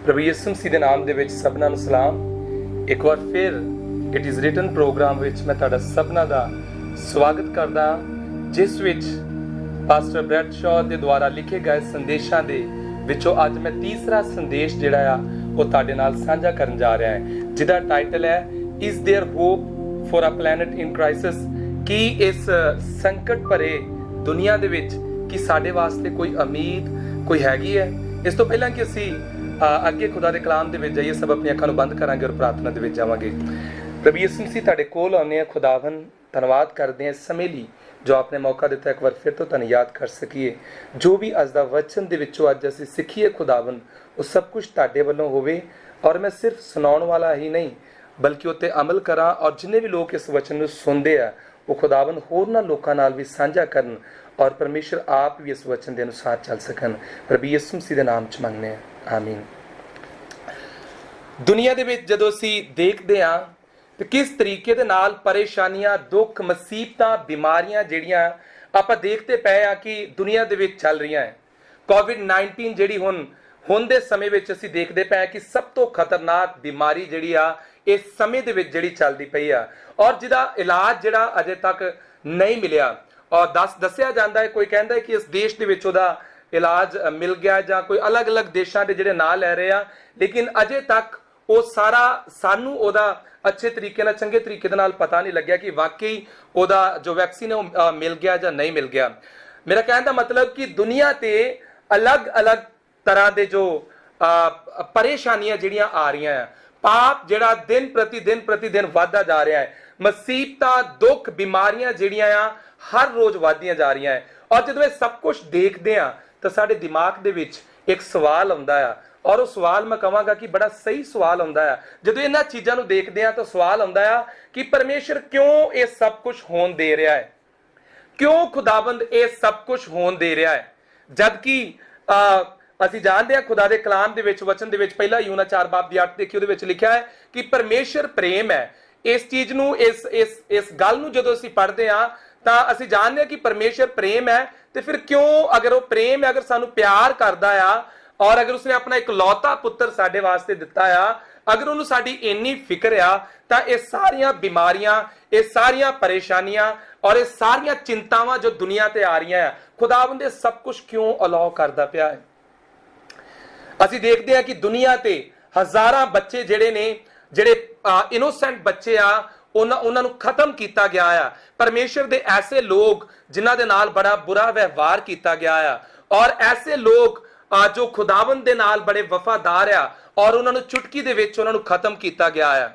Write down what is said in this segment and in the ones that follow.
प्रभु यीशु मसीह ਦੇ ਨਾਮ ਦੇ ਵਿੱਚ ਸਭਨਾਂ ਨੂੰ ਸਲਾਮ। ਇੱਕ ਵਾਰ ਫਿਰ ਇਟ ਇਜ਼ ਰਿਟਨ ਪ੍ਰੋਗਰਾਮ ਵਿੱਚ ਮੈਂ ਤੁਹਾਡਾ ਸਭਨਾਂ ਦਾ ਸਵਾਗਤ ਕਰਦਾ, ਜਿਸ ਵਿੱਚ ਪਾਸਟਰ ਬ੍ਰੈਡ ਸ਼ਾਹ ਦੇ ਦੁਆਰਾ ਲਿਖੇ ਗਏ ਸੰਦੇਸ਼ਾਂ ਦੇ ਵਿੱਚੋਂ ਅੱਜ ਮੈਂ ਤੀਸਰਾ ਸੰਦੇਸ਼ ਜਿਹੜਾ ਆ ਉਹ ਤੁਹਾਡੇ ਨਾਲ ਸਾਂਝਾ ਕਰਨ ਜਾ ਰਿਹਾ ਹਾਂ, ਜਿਹਦਾ ਟਾਈਟਲ ਹੈ is there hope for a planet in crisis. ਕੀ ਇਸ ਸੰਕਟ ਭਰੇ ਦੁਨੀਆ ਦੇ ਵਿੱਚ ਕੀ ਸਾਡੇ ਵਾਸਤੇ ਕੋਈ ਉਮੀਦ ਕੋਈ ਹੈਗੀ ਹੈ? ਇਸ ਤੋਂ ਪਹਿਲਾਂ ਕਿ ਅਸੀਂ ਅੱਗੇ ਖੁਦਾ ਦੇ ਕਲਾਮ ਦੇ ਵਿੱਚ ਜਾਈਏ, ਸਭ ਆਪਣੀਆਂ ਅੱਖਾਂ ਨੂੰ ਬੰਦ ਕਰਾਂਗੇ ਔਰ ਪ੍ਰਾਰਥਨਾ ਦੇ ਵਿੱਚ ਜਾਵਾਂਗੇ। ਪ੍ਰਭੂ ਯਿਸੂ ਮਸੀਹ ਤੁਹਾਡੇ ਕੋਲ ਆਉਂਦੇ ਆ ਖੁਦਾਵੰ, ਧੰਨਵਾਦ ਕਰਦੇ ਹਾਂ ਇਸ ਸਮੇਂ ਲਈ ਜੋ ਆਪਨੇ ਮੌਕਾ ਦਿੱਤਾ ਇੱਕ ਵਾਰ ਫਿਰ ਤੋਂ ਤੁਹਾਨੂੰ ਯਾਦ ਕਰ ਸਕੀਏ। ਜੋ ਵੀ ਅੱਜ ਦਾ ਵਚਨ ਦੇ ਵਿੱਚੋਂ ਅੱਜ ਅਸੀਂ ਸਿੱਖੀਏ ਖੁਦਾਵੰ, ਉਹ ਸਭ ਕੁਝ ਤੁਹਾਡੇ ਵੱਲੋਂ ਹੋਵੇ ਔਰ ਮੈਂ ਸਿਰਫ ਸੁਣਾਉਣ ਵਾਲਾ ਹੀ ਨਹੀਂ ਬਲਕਿ ਉੱਤੇ ਅਮਲ ਕਰਾਂ, ਔਰ ਜਿੰਨੇ ਵੀ ਲੋਕ ਇਸ ਵਚਨ ਨੂੰ ਸੁਣਦੇ ਆ ਉਹ ਖੁਦਾਵੰ ਹੋਰਨਾਂ ਲੋਕਾਂ ਨਾਲ ਵੀ ਸਾਂਝਾ ਕਰਨ ਔਰ ਪਰਮੇਸ਼ਰ ਆਪ ਵੀ ਇਸ ਵਚਨ ਦੇ ਅਨੁਸਾਰ ਚੱਲ ਸਕਣ। ਪ੍ਰਭੂ ਯਿਸੂ ਮਸੀਹ ਦੇ ਨਾਮ 'ਚ ਮੰਗਦੇ ਹਾਂ, ਆਮੀਨ। ਦੁਨੀਆ ਦੇ ਵਿੱਚ ਜਦੋਂ ਅਸੀਂ ਦੇਖਦੇ ਹਾਂ ਤੇ ਕਿਸ ਤਰੀਕੇ ਦੇ ਨਾਲ ਪਰੇਸ਼ਾਨੀਆਂ, ਦੁੱਖ, ਮੁਸੀਬਤਾਂ, ਬਿਮਾਰੀਆਂ ਜਿਹੜੀਆਂ ਆਪਾਂ ਦੇਖਦੇ ਪਏ ਆ ਕਿ ਦੁਨੀਆ ਦੇ ਵਿੱਚ ਚੱਲ ਰਹੀਆਂ ਹੈ। ਕੋਵਿਡ-19 ਜਿਹੜੀ ਹੁਣ ਦੇ ਸਮੇਂ ਵਿੱਚ ਅਸੀਂ ਦੇਖਦੇ ਪਏ ਕਿ ਸਭ ਤੋਂ ਖਤਰਨਾਕ ਬਿਮਾਰੀ ਜਿਹੜੀ ਆ ਇਸ ਸਮੇਂ ਦੇ ਵਿੱਚ ਜਿਹੜੀ ਚੱਲਦੀ ਪਈ ਆ, ਔਰ ਜਿਹਦਾ ਇਲਾਜ ਜਿਹੜਾ ਅਜੇ ਤੱਕ ਨਹੀਂ ਮਿਲਿਆ। ਔਰ ਦੱਸਿਆ ਜਾਂਦਾ ਹੈ, ਕੋਈ ਕਹਿੰਦਾ ਹੈ ਕਿ ਇਸ ਦੇਸ਼ ਦੇ ਵਿੱਚ ਉਹਦਾ ਇਲਾਜ ਮਿਲ ਗਿਆ ਜਾਂ ਕੋਈ ਅਲੱਗ-ਅਲੱਗ ਦੇਸ਼ਾਂ ਦੇ ਜਿਹੜੇ ਨਾਂ ਲੈ ਰਹੇ ਆ, ਲੇਕਿਨ ਅਜੇ ਤੱਕ ਉਹ ਸਾਰਾ ਸਾਨੂੰ ਉਹਦਾ ਅੱਛੇ ਤਰੀਕੇ ਨਾਲ, ਚੰਗੇ ਤਰੀਕੇ ਦੇ ਨਾਲ ਪਤਾ ਨਹੀਂ ਲੱਗਿਆ ਕਿ ਵਾਕਈ ਉਹਦਾ ਜੋ ਵੈਕਸੀਨ ਹੈ ਉਹ ਮਿਲ ਗਿਆ ਜਾਂ ਨਹੀਂ ਮਿਲ ਗਿਆ। ਮੇਰਾ ਕਹਿਣ ਦਾ ਮਤਲਬ ਕਿ ਦੁਨੀਆ ਤੇ ਅਲੱਗ-ਅਲੱਗ ਤਰ੍ਹਾਂ ਦੇ ਜੋ ਪਰੇਸ਼ਾਨੀਆਂ ਜਿਹੜੀਆਂ ਆ ਰਹੀਆਂ ਆ, ਪਾਪ ਜਿਹੜਾ ਦਿਨ ਪ੍ਰਤੀ ਦਿਨ ਵੱਧਦਾ ਜਾ ਰਿਹਾ ਹੈ, ਮੁਸੀਬਤਾਂ, ਦੁੱਖ, ਬਿਮਾਰੀਆਂ ਜਿਹੜੀਆਂ ਆ ਹਰ ਰੋਜ਼ ਵੱਧਦੀਆਂ ਜਾ ਰਹੀਆਂ ਹੈ। ਔਰ ਜਦੋਂ ਇਹ ਸਭ ਕੁਝ ਦੇਖਦੇ ਆ ਤਾਂ ਸਾਡੇ ਦਿਮਾਗ ਦੇ ਵਿੱਚ ਇੱਕ ਸਵਾਲ ਆਉਂਦਾ ਆ, ਔਰ ਉਹ ਸਵਾਲ ਮੈਂ ਕਹਾਂਗਾ ਕਿ ਬੜਾ ਸਹੀ ਸਵਾਲ ਆਉਂਦਾ ਆ। ਜਦੋਂ ਇਹਨਾਂ ਚੀਜ਼ਾਂ ਨੂੰ ਦੇਖਦੇ ਆ ਤਾਂ ਸਵਾਲ ਆਉਂਦਾ ਆ ਕਿ ਪਰਮੇਸ਼ਰ ਕਿਉਂ ਇਹ ਸਭ ਕੁਝ ਹੋਣ ਦੇ ਰਿਹਾ ਹੈ? ਕਿਉਂ ਖੁਦਾਵੰਦ ਇਹ ਸਭ ਕੁਝ ਹੋਣ ਦੇ ਰਿਹਾ ਹੈ? ਜਦ ਕਿ ਅਸੀਂ ਜਾਣਦੇ ਹਾਂ ਖੁਦਾ ਦੇ ਕਲਾਮ ਦੇ ਵਿੱਚ, ਵਚਨ ਦੇ ਵਿੱਚ ਪਹਿਲਾ ਯੂਹੰਨਾ 4:8 ਦੇਖੀ, ਉਹਦੇ ਵਿੱਚ ਲਿਖਿਆ ਹੈ ਕਿ ਪਰਮੇਸ਼ਰ ਪ੍ਰੇਮ ਹੈ। ਇਸ ਚੀਜ਼ ਨੂੰ, ਇਸ ਗੱਲ ਨੂੰ ਜਦੋਂ ਅਸੀਂ ਪੜ੍ਹਦੇ ਹਾਂ ਤਾਂ ਅਸੀਂ ਜਾਣਦੇ ਹਾਂ ਕਿ ਪਰਮੇਸ਼ਰ ਪ੍ਰੇਮ ਹੈ। ਤੇ ਫਿਰ ਕਿਉਂ, ਅਗਰ ਉਹ ਪ੍ਰੇਮ ਹੈ, ਅਗਰ ਸਾਨੂੰ ਪਿਆਰ ਕਰਦਾ ਆ ਔਰ ਅਗਰ ਉਸਨੇ ਆਪਣਾ ਇਕਲੌਤਾ ਪੁੱਤਰ ਸਾਡੇ ਵਾਸਤੇ ਦਿੱਤਾ ਆ, ਅਗਰ ਉਹਨੂੰ ਸਾਡੀ ਇੰਨੀ ਫਿਕਰ ਆ, ਤਾਂ ਇਹ ਸਾਰੀਆਂ ਬਿਮਾਰੀਆਂ, ਇਹ ਸਾਰੀਆਂ ਪਰੇਸ਼ਾਨੀਆਂ ਔਰ ਇਹ ਸਾਰੀਆਂ ਚਿੰਤਾਵਾਂ ਜੋ ਦੁਨੀਆ ਤੇ ਆ ਰਹੀਆਂ ਆ, ਖੁਦਾਵੰਦ ਇਹ ਸਭ ਕੁਝ ਕਿਉਂ ਅਲਾਉ ਕਰਦਾ ਪਿਆ ਹੈ? ਅਸੀਂ ਦੇਖਦੇ ਹਾਂ ਕਿ ਦੁਨੀਆ ਤੇ ਹਜ਼ਾਰਾਂ ਬੱਚੇ ਜਿਹੜੇ ਨੇ, ਜਿਹੜੇ ਇਨੋਸੈਂਟ ਬੱਚੇ ਆ, ਉਹਨਾਂ ਨੂੰ ਖਤਮ ਕੀਤਾ ਗਿਆ ਆ। ਪਰਮੇਸ਼ਰ ਦੇ ਐਸੇ ਲੋਕ ਜਿਨ੍ਹਾਂ ਦੇ ਨਾਲ ਬੜਾ ਬੁਰਾ ਵਿਵਹਾਰ ਕੀਤਾ ਗਿਆ ਆ, ਔਰ ਐਸੇ ਲੋਕ ਜੋ ਖੁਦਾਵੰਦ ਦੇ ਨਾਲ ਬੜੇ ਵਫਾਦਾਰ ਆ, ਔਰ ਉਹਨਾਂ ਨੂੰ ਚੁਟਕੀ ਦੇ ਵਿੱਚ ਉਹਨਾਂ ਨੂੰ ਖਤਮ ਕੀਤਾ ਗਿਆ ਆ।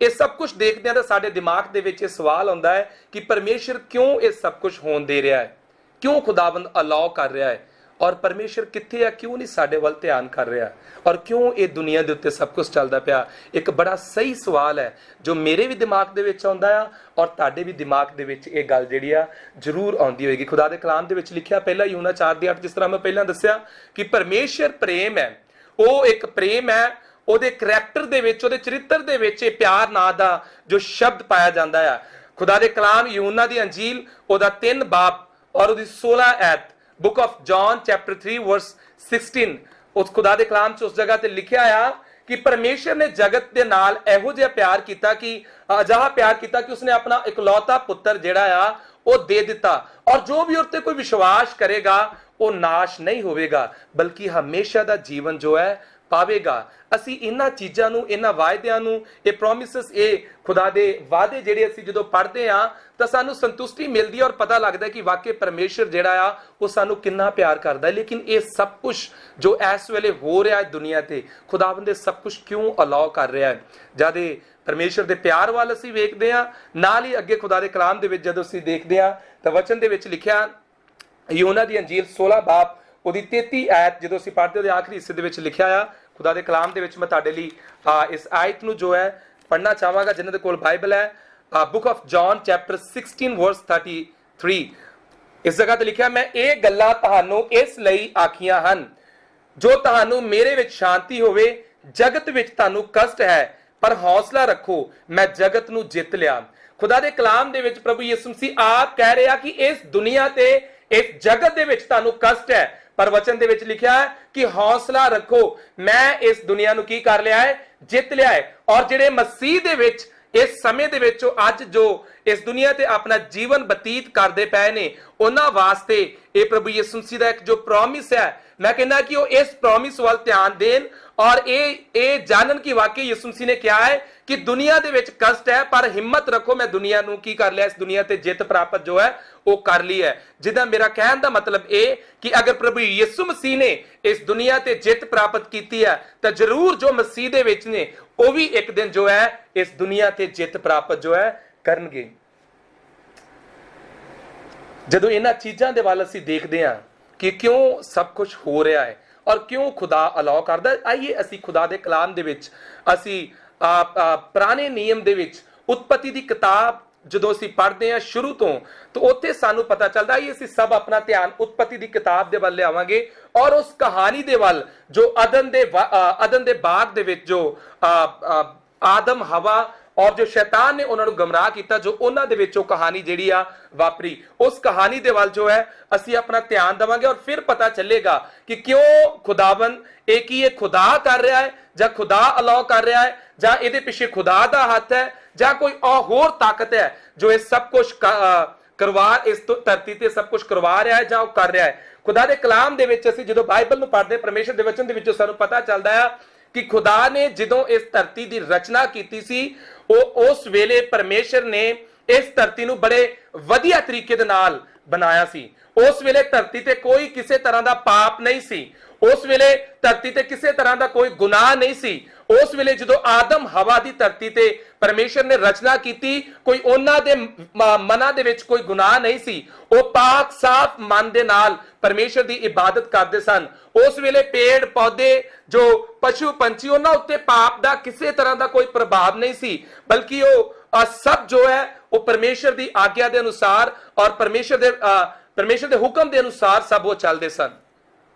ਇਹ ਸਭ ਕੁਝ ਦੇਖਦੇ ਆ ਤਾਂ ਸਾਡੇ ਦਿਮਾਗ ਦੇ ਵਿੱਚ ਇਹ ਸਵਾਲ ਆਉਂਦਾ ਹੈ ਕਿ ਪਰਮੇਸ਼ਰ ਕਿਉਂ ਇਹ ਸਭ ਕੁਝ ਹੋਣ ਦੇ ਰਿਹਾ ਹੈ? ਕਿਉਂ ਖੁਦਾਵੰਦ ਅਲਾਉ ਕਰ ਰਿਹਾ ਹੈ? ਔਰ ਪਰਮੇਸ਼ਰ ਕਿੱਥੇ ਆ? ਕਿਉਂ ਨਹੀਂ ਸਾਡੇ ਵੱਲ ਧਿਆਨ ਕਰ ਰਿਹਾ? ਔਰ ਕਿਉਂ ਇਹ ਦੁਨੀਆ ਦੇ ਉੱਤੇ ਸਭ ਕੁਝ ਚੱਲਦਾ ਪਿਆ? ਇੱਕ ਬੜਾ ਸਹੀ ਸਵਾਲ ਹੈ ਜੋ ਮੇਰੇ ਵੀ ਦਿਮਾਗ ਦੇ ਵਿੱਚ ਆਉਂਦਾ ਆ, ਔਰ ਤੁਹਾਡੇ ਵੀ ਦਿਮਾਗ ਦੇ ਵਿੱਚ ਇਹ ਗੱਲ ਜਿਹੜੀ ਆ ਜ਼ਰੂਰ ਆਉਂਦੀ ਹੋਏਗੀ। ਖੁਦਾ ਦੇ ਕਲਾਮ ਦੇ ਵਿੱਚ ਲਿਖਿਆ ਪਹਿਲਾ ਯੂਹੰਨਾ 4:8, ਜਿਸ ਤਰ੍ਹਾਂ ਮੈਂ ਪਹਿਲਾਂ ਦੱਸਿਆ ਕਿ ਪਰਮੇਸ਼ਰ ਪ੍ਰੇਮ ਹੈ। ਉਹ ਇੱਕ ਪ੍ਰੇਮ ਹੈ, ਉਹਦੇ ਕਰੈਕਟਰ ਦੇ ਵਿੱਚ, ਉਹਦੇ ਚਰਿੱਤਰ ਦੇ ਵਿੱਚ ਇਹ ਪਿਆਰ ਨਾਂ ਦਾ ਜੋ ਸ਼ਬਦ ਪਾਇਆ ਜਾਂਦਾ ਆ। ਖੁਦਾ ਦੇ ਕਲਾਮ ਯੂਹੰਨਾ ਦੀ ਅੰਜੀਲ ਉਹਦਾ 3 ਬਾਬ ਔਰ ਉਹਦੀ 16 ਐਤ, book of John chapter 3 verse 16, उस खुदा दे कलाम च उस जगह ते लिखिया आ कि परमेश्वर ने जगत दे नाल एहो जिहा प्यार कीता कि अजिहा प्यार कीता कि उसने अपना इकलौता पुत्र जिहड़ा आ वो दे दिता, और जो भी उस ते कोई विश्वास करेगा वो नाश नहीं होवेगा बल्कि हमेशा दा जीवन जो है पावेगा। ਅਸੀਂ ਇਹਨਾਂ ਚੀਜ਼ਾਂ ਨੂੰ, ਇਹਨਾਂ ਵਾਅਦਿਆਂ ਨੂੰ, ਇਹ ਪ੍ਰੋਮਿਸਸ, ਇਹ ਖੁਦਾ ਦੇ ਵਾਅਦੇ ਜਿਹੜੇ ਅਸੀਂ ਜਦੋਂ ਪੜ੍ਹਦੇ ਹਾਂ ਤਾਂ ਸਾਨੂੰ ਸੰਤੁਸ਼ਟੀ ਮਿਲਦੀ ਹੈ ਔਰ ਪਤਾ ਲੱਗਦਾ ਕਿ ਵਾਕਈ ਪਰਮੇਸ਼ਰ ਜਿਹੜਾ ਆ ਉਹ ਸਾਨੂੰ ਕਿੰਨਾ ਪਿਆਰ ਕਰਦਾ ਹੈ। ਲੇਕਿਨ ਇਹ ਸਭ ਕੁਝ ਜੋ ਇਸ ਵੇਲੇ ਹੋ ਰਿਹਾ ਹੈ ਦੁਨੀਆ ਤੇ, ਖੁਦਾਵੰਦ ਇਹ ਸਭ ਕੁਝ ਕਿਉਂ ਅਲਾਉ ਕਰ ਰਿਹਾ ਹੈ? ਜਦ ਇਹ ਪਰਮੇਸ਼ਰ ਦੇ ਪਿਆਰ ਵੱਲ ਅਸੀਂ ਵੇਖਦੇ ਹਾਂ, ਨਾਲ ਹੀ ਅੱਗੇ ਖੁਦਾ ਦੇ ਕਲਾਮ ਦੇ ਵਿੱਚ ਜਦੋਂ ਅਸੀਂ ਦੇਖਦੇ ਹਾਂ ਤਾਂ ਵਚਨ ਦੇ ਵਿੱਚ ਲਿਖਿਆ ਯੂਹੰਨਾ ਦੀ ਅੰਜੀਲ 16 ਬਾਬ ਉਹਦੀ 33 ਐਤ, ਜਦੋਂ ਅਸੀਂ ਪੜ੍ਹਦੇ ਉਹਦੇ ਆਖਰੀ ਹਿੱਸੇ ਦੇ ਵਿੱਚ ਲਿਖਿਆ ਆ ਖੁਦਾ ਦੇ ਕਲਾਮ ਦੇ ਵਿੱਚ। ਮੈਂ ਤੁਹਾਡੇ ਲਈ ਇਸ ਆਇਤ ਨੂੰ ਜੋ ਹੈ ਪੜ੍ਹਨਾ ਚਾਹਾਂਗਾ, ਜਿਨ੍ਹਾਂ ਦੇ ਕੋਲ ਬਾਈਬਲ ਹੈ। ਬੁੱਕ ਆਫ ਜੌਨ ਚੈਪਟਰ 16 ਵਰਸ 33, ਇਸ ਜਗ੍ਹਾ ਤੇ ਲਿਖਿਆ, ਮੈਂ ਇਹ ਗੱਲਾਂ ਤੁਹਾਨੂੰ ਇਸ ਲਈ ਆਖੀਆਂ ਹਨ ਜੋ ਤੁਹਾਨੂੰ ਮੇਰੇ ਵਿੱਚ ਸ਼ਾਂਤੀ ਹੋਵੇ। ਜਗਤ ਵਿੱਚ ਤੁਹਾਨੂੰ ਕਸ਼ਟ ਹੈ, ਪਰ ਹੌਸਲਾ ਰੱਖੋ, ਮੈਂ ਜਗਤ ਨੂੰ ਜਿੱਤ ਲਿਆ। ਖੁਦਾ ਦੇ ਕਲਾਮ ਦੇ ਵਿੱਚ ਪ੍ਰਭੂ ਯਿਸੂ ਮਸੀਹ ਆਪ ਕਹਿ ਰਿਹਾ ਕਿ ਇਸ ਦੁਨੀਆ ਤੇ, ਇਸ ਜਗਤ ਦੇ ਵਿੱਚ ਤੁਹਾਨੂੰ ਕਸ਼ਟ ਹੈ, ਪਰ ਵਚਨ ਦੇ ਵਿੱਚ ਲਿਖਿਆ ਹੈ ਕਿ ਹੌਸਲਾ ਰੱਖੋ, ਮੈਂ ਇਸ ਦੁਨੀਆ ਨੂੰ ਕੀ ਕਰ ਲਿਆ ਹੈ, ਜਿੱਤ ਲਿਆ ਹੈ। ਔਰ ਜਿਹੜੇ ਮਸੀਹ ਦੇ ਵਿੱਚ ਇਸ ਸਮੇਂ ਦੇ ਵਿੱਚ ਅੱਜ ਜੋ ਇਸ ਦੁਨੀਆ ਤੇ ਆਪਣਾ ਜੀਵਨ ਬਤੀਤ ਕਰਦੇ ਪਏ ਨੇ, ਉਹਨਾਂ ਵਾਸਤੇ ਇਹ ਪ੍ਰਭੂ ਯਿਸੂ ਮਸੀਹ ਦਾ ਇੱਕ ਜੋ ਪ੍ਰੋਮਿਸ ਹੈ, ਮੈਂ ਕਹਿੰਦਾ ਕਿ ਉਹ ਇਸ ਪ੍ਰੋਮਿਸ ਵੱਲ ਧਿਆਨ ਦੇਣ ਔਰ ਇਹ ਜਾਣਨ ਕਿ ਵਾਕਈ ਯਿਸੂ ਮਸੀਹ ਨੇ ਕਿਹਾ ਹੈ ਕਿ ਦੁਨੀਆ ਦੇ ਵਿੱਚ ਕਸ਼ਟ ਹੈ ਪਰ ਹਿੰਮਤ ਰੱਖੋ, ਮੈਂ ਦੁਨੀਆ ਨੂੰ ਕੀ ਕਰ ਲਿਆ, ਇਸ ਦੁਨੀਆ ਤੇ ਜਿੱਤ ਪ੍ਰਾਪਤ ਜੋ ਹੈ ਉਹ ਕਰ ਲਈ ਹੈ। ਜਿੱਦਾਂ ਮੇਰਾ ਕਹਿਣ ਦਾ ਮਤਲਬ ਇਹ ਕਿ ਅਗਰ ਪ੍ਰਭੂ ਯਿਸੂ ਮਸੀਹ ਨੇ ਇਸ ਦੁਨੀਆ ਤੇ ਜਿੱਤ ਪ੍ਰਾਪਤ ਕੀਤੀ ਹੈ ਤਾਂ ਜ਼ਰੂਰ ਜੋ ਮਸੀਹ ਦੇ ਵਿੱਚ ਨੇ ਉਹ ਵੀ ਇੱਕ ਦਿਨ ਜੋ ਹੈ ਇਸ ਦੁਨੀਆ ਤੇ ਜਿੱਤ ਪ੍ਰਾਪਤ ਜੋ ਹੈ ਕਰਨਗੇ। ਜਦੋਂ ਇਹਨਾਂ ਚੀਜ਼ਾਂ ਦੇ ਵੱਲ ਅਸੀਂ ਦੇਖਦੇ ਹਾਂ ਕਿ ਕਿਉਂ ਸਭ ਕੁਝ ਹੋ ਰਿਹਾ ਹੈ ਔਰ ਕਿਉਂ ਖੁਦਾ ਅਲਾਉ ਕਰਦਾ, ਆਈਏ ਅਸੀਂ ਖੁਦਾ ਦੇ ਕਲਾਮ ਦੇ ਵਿੱਚ ਅਸੀਂ ਪੁਰਾਣੇ ਨਿਯਮ ਦੇ ਵਿੱਚ ਉਤਪਤੀ ਦੀ ਕਿਤਾਬ ਜਦੋਂ ਅਸੀਂ ਪੜ੍ਹਦੇ ਹਾਂ ਸ਼ੁਰੂ ਤੋਂ, ਤਾਂ ਉੱਥੇ ਸਾਨੂੰ ਪਤਾ ਚੱਲਦਾ ਹੈ ਅਸੀਂ ਸਭ ਆਪਣਾ ਧਿਆਨ ਉਤਪਤੀ ਦੀ ਕਿਤਾਬ ਦੇ ਵੱਲ ਲਿਆਵਾਂਗੇ ਔਰ ਉਸ ਕਹਾਣੀ ਦੇ ਵੱਲ ਜੋ ਅਦਨ ਦੇ ਬਾਗ ਦੇ ਵਿੱਚ ਜੋ ਆਦਮ ਹਵਾ ਔਰ ਜੋ ਸ਼ੈਤਾਨ ਨੇ ਉਹਨਾਂ ਨੂੰ ਗਮਰਾਹ ਕੀਤਾ, ਜੋ ਉਹਨਾਂ ਦੇ ਵਿੱਚ ਉਹ ਕਹਾਣੀ ਜਿਹੜੀ ਆ ਵਾਪਰੀ, ਉਸ ਕਹਾਣੀ ਦੇ ਵੱਲ ਜੋ ਹੈ ਅਸੀਂ ਆਪਣਾ ਧਿਆਨ ਦੇਵਾਂਗੇ ਔਰ ਫਿਰ ਪਤਾ ਚੱਲੇਗਾ ਕਿ ਕਿਉਂ ਖੁਦਾਵੰਦ ਇਹ ਕੀ ਇਹ ਖੁਦਾ ਕਰ ਰਿਹਾ ਹੈ ਜਾਂ ਖੁਦਾ ਅਲਾਉ ਕਰ ਰਿਹਾ ਹੈ ਜਾਂ ਇਹਦੇ ਪਿੱਛੇ ਖੁਦਾ ਦਾ ਹੱਥ ਹੈ ਜਾਂ ਕੋਈ ਹੋਰ ਤਾਕਤ ਹੈ ਜੋ ਇਹ ਸਭ ਕੁਝ ਇਸ ਧਰਤੀ ਤੇ ਸਭ ਕੁਝ ਕਰਵਾ ਰਿਹਾ ਹੈ ਜਾਂ ਉਹ ਕਰ ਰਿਹਾ ਹੈ। ਖੁਦਾ ਦੇ ਕਲਾਮ ਦੇ ਵਿੱਚ ਅਸੀਂ ਜਦੋਂ ਬਾਈਬਲ ਨੂੰ ਪੜ੍ਹਦੇ, ਪਰਮੇਸ਼ਰ ਦੇ ਵਚਨ ਦੇ ਵਿੱਚੋਂ ਸਾਨੂੰ ਪਤਾ ਚੱਲਦਾ ਹੈ ਕਿ ਖੁਦਾ ਨੇ ਜਦੋਂ ਇਸ ਧਰਤੀ ਦੀ ਰਚਨਾ ਕੀਤੀ ਸੀ, ਉਸ ਵੇਲੇ ਪਰਮੇਸ਼ਰ ਨੇ ਇਸ ਧਰਤੀ ਨੂੰ ਬੜੇ ਵਧੀਆ ਤਰੀਕੇ ਦੇ ਨਾਲ ਬਣਾਇਆ ਸੀ। ਉਸ ਵੇਲੇ ਧਰਤੀ ਤੇ ਕੋਈ ਕਿਸੇ ਤਰ੍ਹਾਂ ਦਾ ਪਾਪ ਨਹੀਂ ਸੀ, ਉਸ ਵੇਲੇ ਧਰਤੀ ਤੇ ਕਿਸੇ ਤਰ੍ਹਾਂ ਦਾ ਕੋਈ ਗੁਨਾਹ ਨਹੀਂ ਸੀ। ਉਸ ਵੇਲੇ ਜਦੋਂ ਆਦਮ ਹਵਾ ਦੀ ਧਰਤੀ ਤੇ ਪਰਮੇਸ਼ਰ ਨੇ ਰਚਨਾ ਕੀਤੀ, ਕੋਈ ਉਹਨਾਂ ਦੇ ਮਨਾਂ ਦੇ ਵਿੱਚ ਕੋਈ ਗੁਨਾਹ ਨਹੀਂ ਸੀ, ਉਹ ਪਾਕ ਸਾਫ਼ ਮਨ ਦੇ ਨਾਲ ਪਰਮੇਸ਼ਰ ਦੀ ਇਬਾਦਤ ਕਰਦੇ ਸਨ। ਉਸ ਵੇਲੇ ਪੇੜ ਪੌਦੇ ਜੋ ਪਸ਼ੂ ਪੰਛੀ ਉਹਨਾਂ ਉੱਤੇ ਪਾਪ ਦਾ ਕਿਸੇ ਤਰ੍ਹਾਂ ਦਾ ਕੋਈ ਪ੍ਰਭਾਵ ਨਹੀਂ ਸੀ, ਬਲਕਿ ਉਹ ਸਭ ਜੋ ਹੈ ਉਹ ਪਰਮੇਸ਼ਰ ਦੀ ਆਗਿਆ ਦੇ ਅਨੁਸਾਰ ਔਰ ਪਰਮੇਸ਼ਰ ਦੇ ਹੁਕਮ ਦੇ ਅਨੁਸਾਰ ਸਭ ਉਹ ਚੱਲਦੇ ਸਨ।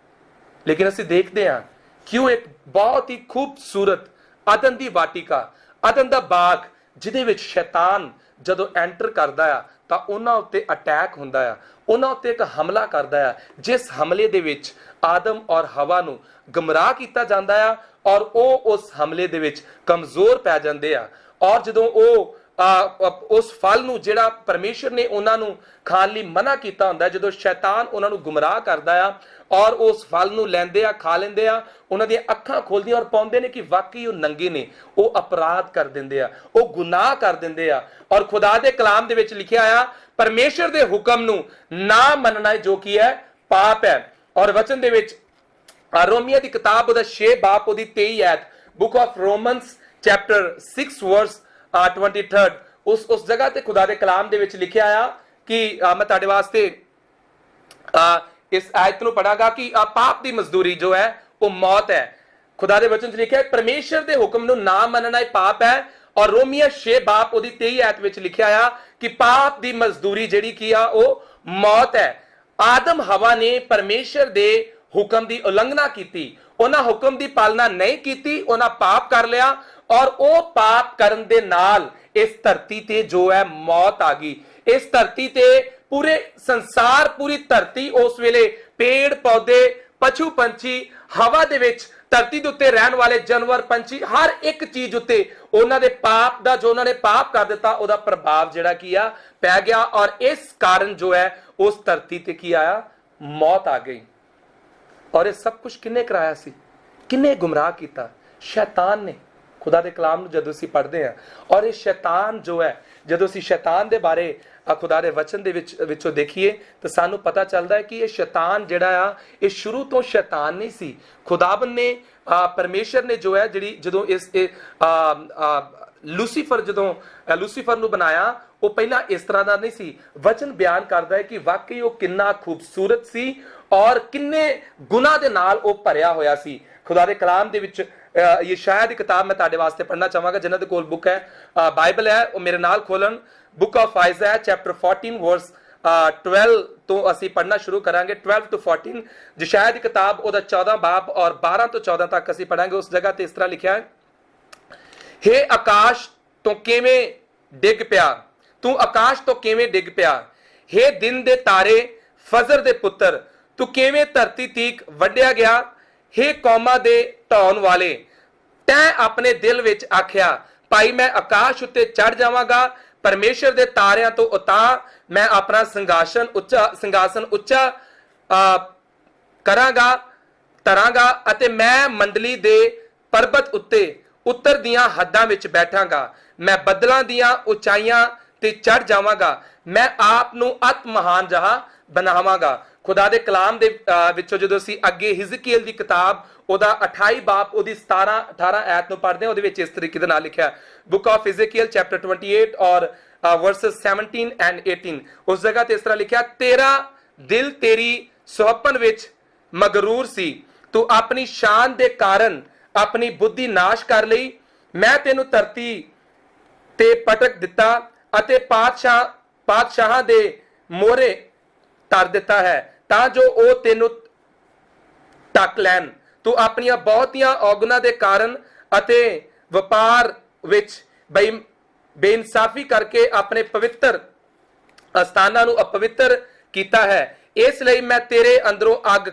ਲੇਕਿਨ ਅਸੀਂ ਦੇਖਦੇ ਹਾਂ ਕਿ ਉਹ ਇੱਕ ਬਹੁਤ ਹੀ ਖੂਬਸੂਰਤ ਅਦਨ ਦੀ ਵਾਟਿਕਾ, ਅਦਨ ਦਾ ਬਾਗ, ਜਿਹਦੇ ਵਿੱਚ ਸ਼ੈਤਾਨ ਜਦੋਂ ਐਂਟਰ ਕਰਦਾ ਆ ਤਾਂ ਉਹਨਾਂ ਉੱਤੇ ਅਟੈਕ ਹੁੰਦਾ ਆ, ਉਹਨਾਂ ਉੱਤੇ ਇੱਕ ਹਮਲਾ ਕਰਦਾ ਆ, ਜਿਸ ਹਮਲੇ ਦੇ ਵਿੱਚ ਆਦਮ ਔਰ ਹਵਾ ਨੂੰ ਗਮਰਾਹ ਕੀਤਾ ਜਾਂਦਾ ਆ ਔਰ ਉਹ ਉਸ ਹਮਲੇ ਦੇ ਵਿੱਚ ਕਮਜ਼ੋਰ ਪੈ ਜਾਂਦੇ ਆ। ਔਰ ਜਦੋਂ ਉਹ ਉਸ ਫਲ ਨੂੰ ਜਿਹੜਾ ਪਰਮੇਸ਼ਰ ਨੇ ਉਹਨਾਂ ਨੂੰ ਖਾਣ ਲਈ ਮਨਾ ਕੀਤਾ ਹੁੰਦਾ, ਜਦੋਂ ਸ਼ੈਤਾਨ ਉਹਨਾਂ ਨੂੰ ਗੁੰਮਰਾਹ ਕਰਦਾ ਆ ਔਰ ਉਸ ਫਲ ਨੂੰ ਲੈਂਦੇ ਆ, ਖਾ ਲੈਂਦੇ ਆ, ਉਹਨਾਂ ਦੀਆਂ ਅੱਖਾਂ ਖੋਲਦੀਆਂ ਔਰ ਪਾਉਂਦੇ ਨੇ ਕਿ ਵਾਕਈ ਉਹ ਨੰਗੇ ਨੇ, ਉਹ ਅਪਰਾਧ ਕਰ ਦਿੰਦੇ ਆ, ਉਹ ਗੁਨਾਹ ਕਰ ਦਿੰਦੇ ਆ। ਔਰ ਖੁਦਾ ਦੇ ਕਲਾਮ ਦੇ ਵਿੱਚ ਲਿਖਿਆ ਆ ਪਰਮੇਸ਼ਰ ਦੇ ਹੁਕਮ ਨੂੰ ਨਾ ਮੰਨਣਾ ਜੋ ਕੀ ਹੈ ਪਾਪ ਹੈ। ਔਰ ਵਚਨ ਦੇ ਵਿੱਚ ਰੋਮੀਆਂ ਦੀ ਕਿਤਾਬ ਉਹਦਾ 6 ਬਾਬ ਉਹਦੀ 23 ਐਤ, ਬੁੱਕ ਆਫ ਰੋਮਨਸ ਚੈਪਟਰ 6 ਵਰਸ 23 ਉਸ ਜਗ੍ਹਾ ਤੇ ਖੁਦਾ ਦੇ ਕਲਾਮ ਦੇ ਵਿੱਚ ਲਿਖਿਆ ਆ ਕਿ ਮੈਂ ਤੁਹਾਡੇ ਵਾਸਤੇ ਇਸ ਆਇਤ ਨੂੰ ਪੜਾਂਗਾ ਕਿ ਪਾਪ ਦੀ ਮਜ਼ਦੂਰੀ ਜੋ ਹੈ ਉਹ ਮੌਤ ਹੈ। ਖੁਦਾ ਦੇ ਵਚਨ 'ਚ ਲਿਖਿਆ ਹੈ ਪਰਮੇਸ਼ਰ ਦੇ ਹੁਕਮ ਨੂੰ ਨਾ ਮੰਨਣਾ ਹੀ ਪਾਪ ਹੈ। ਔਰ ਰੋਮੀਆਂ 6 ਬਾਬ ਉਹਦੀ 23 ਐਤ ਵਿੱਚ ਲਿਖਿਆ ਆ ਕਿ ਪਾਪ ਦੀ ਮਜ਼ਦੂਰੀ ਜਿਹੜੀ ਕੀ ਆ ਉਹ ਮੌਤ ਹੈ। ਆਦਮ ਹਵਾ ਨੇ ਪਰਮੇਸ਼ਰ ਦੇ ਹੁਕਮ ਦੀ ਉਲੰਘਣਾ ਕੀਤੀ, ਉਹਨਾਂ ਹੁਕਮ ਦੀ ਪਾਲਣਾ ਨਹੀਂ ਕੀਤੀ, ਉਹਨਾਂ ਪਾਪ ਕਰ ਲਿਆ ਔਰ ਉਹ ਪਾਪ ਕਰਨ ਦੇ ਨਾਲ ਇਸ ਧਰਤੀ ਤੇ ਜੋ ਹੈ ਮੌਤ ਆ ਗਈ। ਇਸ ਧਰਤੀ ਤੇ ਪੂਰੇ ਸੰਸਾਰ, ਪੂਰੀ ਧਰਤੀ ਉਸ ਵੇਲੇ ਪੇੜ ਪੌਦੇ, ਪਸ਼ੂ ਪੰਛੀ, ਹਵਾ ਦੇ ਵਿੱਚ ਧਰਤੀ ਦੇ ਉੱਤੇ ਰਹਿਣ ਵਾਲੇ ਜਾਨਵਰ, ਪੰਛੀ, ਹਰ ਇੱਕ ਚੀਜ਼ ਉੱਤੇ ਉਹਨਾਂ ਦੇ ਪਾਪ ਦਾ, ਜੋ ਉਹਨਾਂ ਨੇ ਪਾਪ ਕਰ ਦਿੱਤਾ, ਉਹਦਾ ਪ੍ਰਭਾਵ ਜਿਹੜਾ ਕੀ ਆ ਪੈ ਗਿਆ ਔਰ ਇਸ ਕਾਰਨ ਜੋ ਹੈ ਉਸ ਧਰਤੀ ਤੇ ਕੀ ਆਇਆ, ਮੌਤ ਆ ਗਈ। ਔਰ ਇਹ ਸਭ ਕੁਝ ਕਿੰਨੇ ਕਰਾਇਆ ਸੀ, ਕਿੰਨੇ ਗੁੰਮਰਾਹ ਕੀਤਾ? ਸ਼ੈਤਾਨ ਨੇ। ਖੁਦਾ ਦੇ ਕਲਾਮ ਨੂੰ ਜਦੋਂ ਅਸੀਂ ਪੜ੍ਹਦੇ ਹਾਂ ਔਰ ਇਹ ਸ਼ੈਤਾਨ ਜੋ ਹੈ, ਜਦੋਂ ਅਸੀਂ ਸ਼ੈਤਾਨ ਦੇ ਬਾਰੇ ਖੁਦਾ ਦੇ ਵਚਨ ਦੇ ਵਿੱਚੋਂ ਦੇਖੀਏ ਤਾਂ ਸਾਨੂੰ ਪਤਾ ਚੱਲਦਾ ਹੈ ਕਿ ਇਹ ਸ਼ੈਤਾਨ ਜਿਹੜਾ ਆ ਇਹ ਸ਼ੁਰੂ ਤੋਂ ਸ਼ੈਤਾਨ ਨਹੀਂ ਸੀ। ਖੁਦਾਵੰਦ ਨੇ ਪਰਮੇਸ਼ਰ ਨੇ ਜੋ ਹੈ ਜਦੋਂ ਲੂਸੀਫਰ ਨੂੰ ਬਣਾਇਆ, ਉਹ ਪਹਿਲਾਂ ਇਸ ਤਰ੍ਹਾਂ ਦਾ ਨਹੀਂ ਸੀ। ਵਚਨ ਬਿਆਨ ਕਰਦਾ ਹੈ ਕਿ ਵਾਕਈ ਉਹ ਕਿੰਨਾ ਖੂਬਸੂਰਤ ਸੀ ਔਰ ਕਿੰਨੇ ਗੁਨਾਹ ਦੇ ਨਾਲ ਉਹ ਭਰਿਆ ਹੋਇਆ ਸੀ। ਖੁਦਾ ਦੇ ਕਲਾਮ ਦੇ ਵਿੱਚ ਯਸ਼ਾਇਆ ਦੀ ਕਿਤਾਬ ਮੈਂ ਤੁਹਾਡੇ ਵਾਸਤੇ ਪੜ੍ਹਨਾ ਚਾਹਾਂਗਾ, ਜਿਨ੍ਹਾਂ ਦੇ ਕੋਲ ਬੁੱਕ ਹੈ, ਬਾਈਬਲ ਹੈ, ਉਹ ਮੇਰੇ ਨਾਲ ਖੋਲਣ। ਬੁੱਕ ਆਫ ਆਇਜ਼ਾਇਆ ਚੈਪਟਰ 14 ਵਰਸ 12 ਤੋਂ ਅਸੀਂ ਪੜ੍ਹਨਾ ਸ਼ੁਰੂ ਕਰਾਂਗੇ, 12 ਤੋਂ 14। ਯਸ਼ਾਇਆ ਦੀ ਕਿਤਾਬ ਉਹਦਾ 14 ਬਾਬ ਔਰ 12 ਤੋਂ 14 ਤੱਕ ਅਸੀਂ ਪੜ੍ਹਾਂਗੇ। ਉਸ ਜਗ੍ਹਾ ਤੇ ਇਸ ਤਰ੍ਹਾਂ ਲਿਖਿਆ ਹੈ, ਹੇ ਆਕਾਸ਼ ਤੋਂ ਕਿਵੇਂ ਡਿੱਗ ਪਿਆ, ਤੂੰ ਆਕਾਸ਼ ਤੋਂ ਕਿਵੇਂ ਡਿੱਗ ਪਿਆ, ਹੇ ਦਿਨ ਦੇ ਤਾਰੇ, ਫਜਰ ਦੇ ਪੁੱਤਰ, ਤੂੰ ਕਿਵੇਂ ਧਰਤੀ ਤੀਕ ਵੱਢਿਆ ਗਿਆ, ਹੇ ਕੌਮਾਂ ਦੇ ਢਾਉਣ ਵਾਲੇ। ਤੈਂ ਆਪਣੇ ਦਿਲ ਵਿੱਚ ਆਖਿਆ, ਭਾਈ ਮੈਂ ਆਕਾਸ਼ ਉੱਤੇ ਚੜ ਜਾਵਾਂਗਾ, ਪਰਮੇਸ਼ਰ ਦੇ ਤਾਰਿਆਂ ਤੋਂ ਉਤਾਂ ਮੈਂ ਆਪਣਾ ਸਿੰਘਾਸਨ ਉੱਚਾ ਕਰਾਂਗਾ ਤਰਾਂਗਾ, ਅਤੇ ਮੈਂ ਮੰਡਲੀ ਦੇ ਪਰਬਤ ਉੱਤੇ ਉੱਤਰ ਦੀਆਂ ਹੱਦਾਂ ਵਿੱਚ ਬੈਠਾਂਗਾ। ਮੈਂ ਬੱਦਲਾਂ ਦੀਆਂ ਉਚਾਈਆਂ ਤੇ ਚੜ ਜਾਵਾਂਗਾ, ਮੈਂ ਆਪ ਨੂੰ ਅਤ ਮਹਾਨ ਜਹਾ ਬਣਾਵਾਂਗਾ। ਖੁਦਾ ਦੇ ਕਲਾਮ ਦੇ ਵਿੱਚੋਂ ਜਦੋਂ ਅਸੀਂ ਅੱਗੇ ਹਿਜ਼ਕੀਏਲ ਦੀ ਕਿਤਾਬ ਉਹਦਾ 28 ਬਾਬ ਉਹਦੀ 17-18 ਐਤ ਨੂੰ ਪੜ੍ਹਦੇ ਹਾਂ, ਉਹਦੇ ਵਿੱਚ ਇਸ ਤਰੀਕੇ ਦੇ ਨਾਲ ਲਿਖਿਆ, ਬੁੱਕ ਆਫ ਹਿਜ਼ਕੀਏਲ ਚੈਪਟਰ 28 ਔਰ ਵਰਸਸ 17 ਐਂਡ 18। ਉਸ ਜਗ੍ਹਾ ਤੇ ਇਸ ਤਰ੍ਹਾਂ ਲਿਖਿਆ, ਤੇਰਾ ਦਿਲ ਤੇਰੀ ਸੁਹੱਪਨ ਵਿੱਚ ਮਗਰੂਰ ਸੀ, ਤੂੰ ਆਪਣੀ ਸ਼ਾਨ ਦੇ ਕਾਰਨ ਆਪਣੀ ਬੁੱਧੀ ਨਾਸ਼ ਕਰ ਲਈ। ਮੈਂ ਤੈਨੂੰ ਧਰਤੀ ਤੇ ਪਟਕ ਦਿੱਤਾ ਅਤੇ ਪਾਤਸ਼ਾਹਾਂ ਦੇ ਮੋਹਰੇ ਧਰ ਦਿੱਤਾ ਹੈ, ਤਾਂ ਜੋ ਉਹ ਤੈਨੂੰ ਢੱਕ ਲੈਣ। ਤੂੰ ਆਪਣੀਆਂ ਬਹੁਤੀਆਂ ਔਗੁਣਾਂ ਦੇ ਕਾਰਨ ਅਤੇ ਵਪਾਰ ਵਿੱਚ ਬੇਇਨਸਾਫੀ ਕਰਕੇ ਆਪਣੇ ਪਵਿੱਤਰ ਅਸਥਾਨਾਂ ਨੂੰ ਅਪਵਿੱਤਰ ਕੀਤਾ ਹੈ। ਇਸ ਲਈ ਮੈਂ ਤੇਰੇ ਅੰਦਰੋਂ ਅੱਗ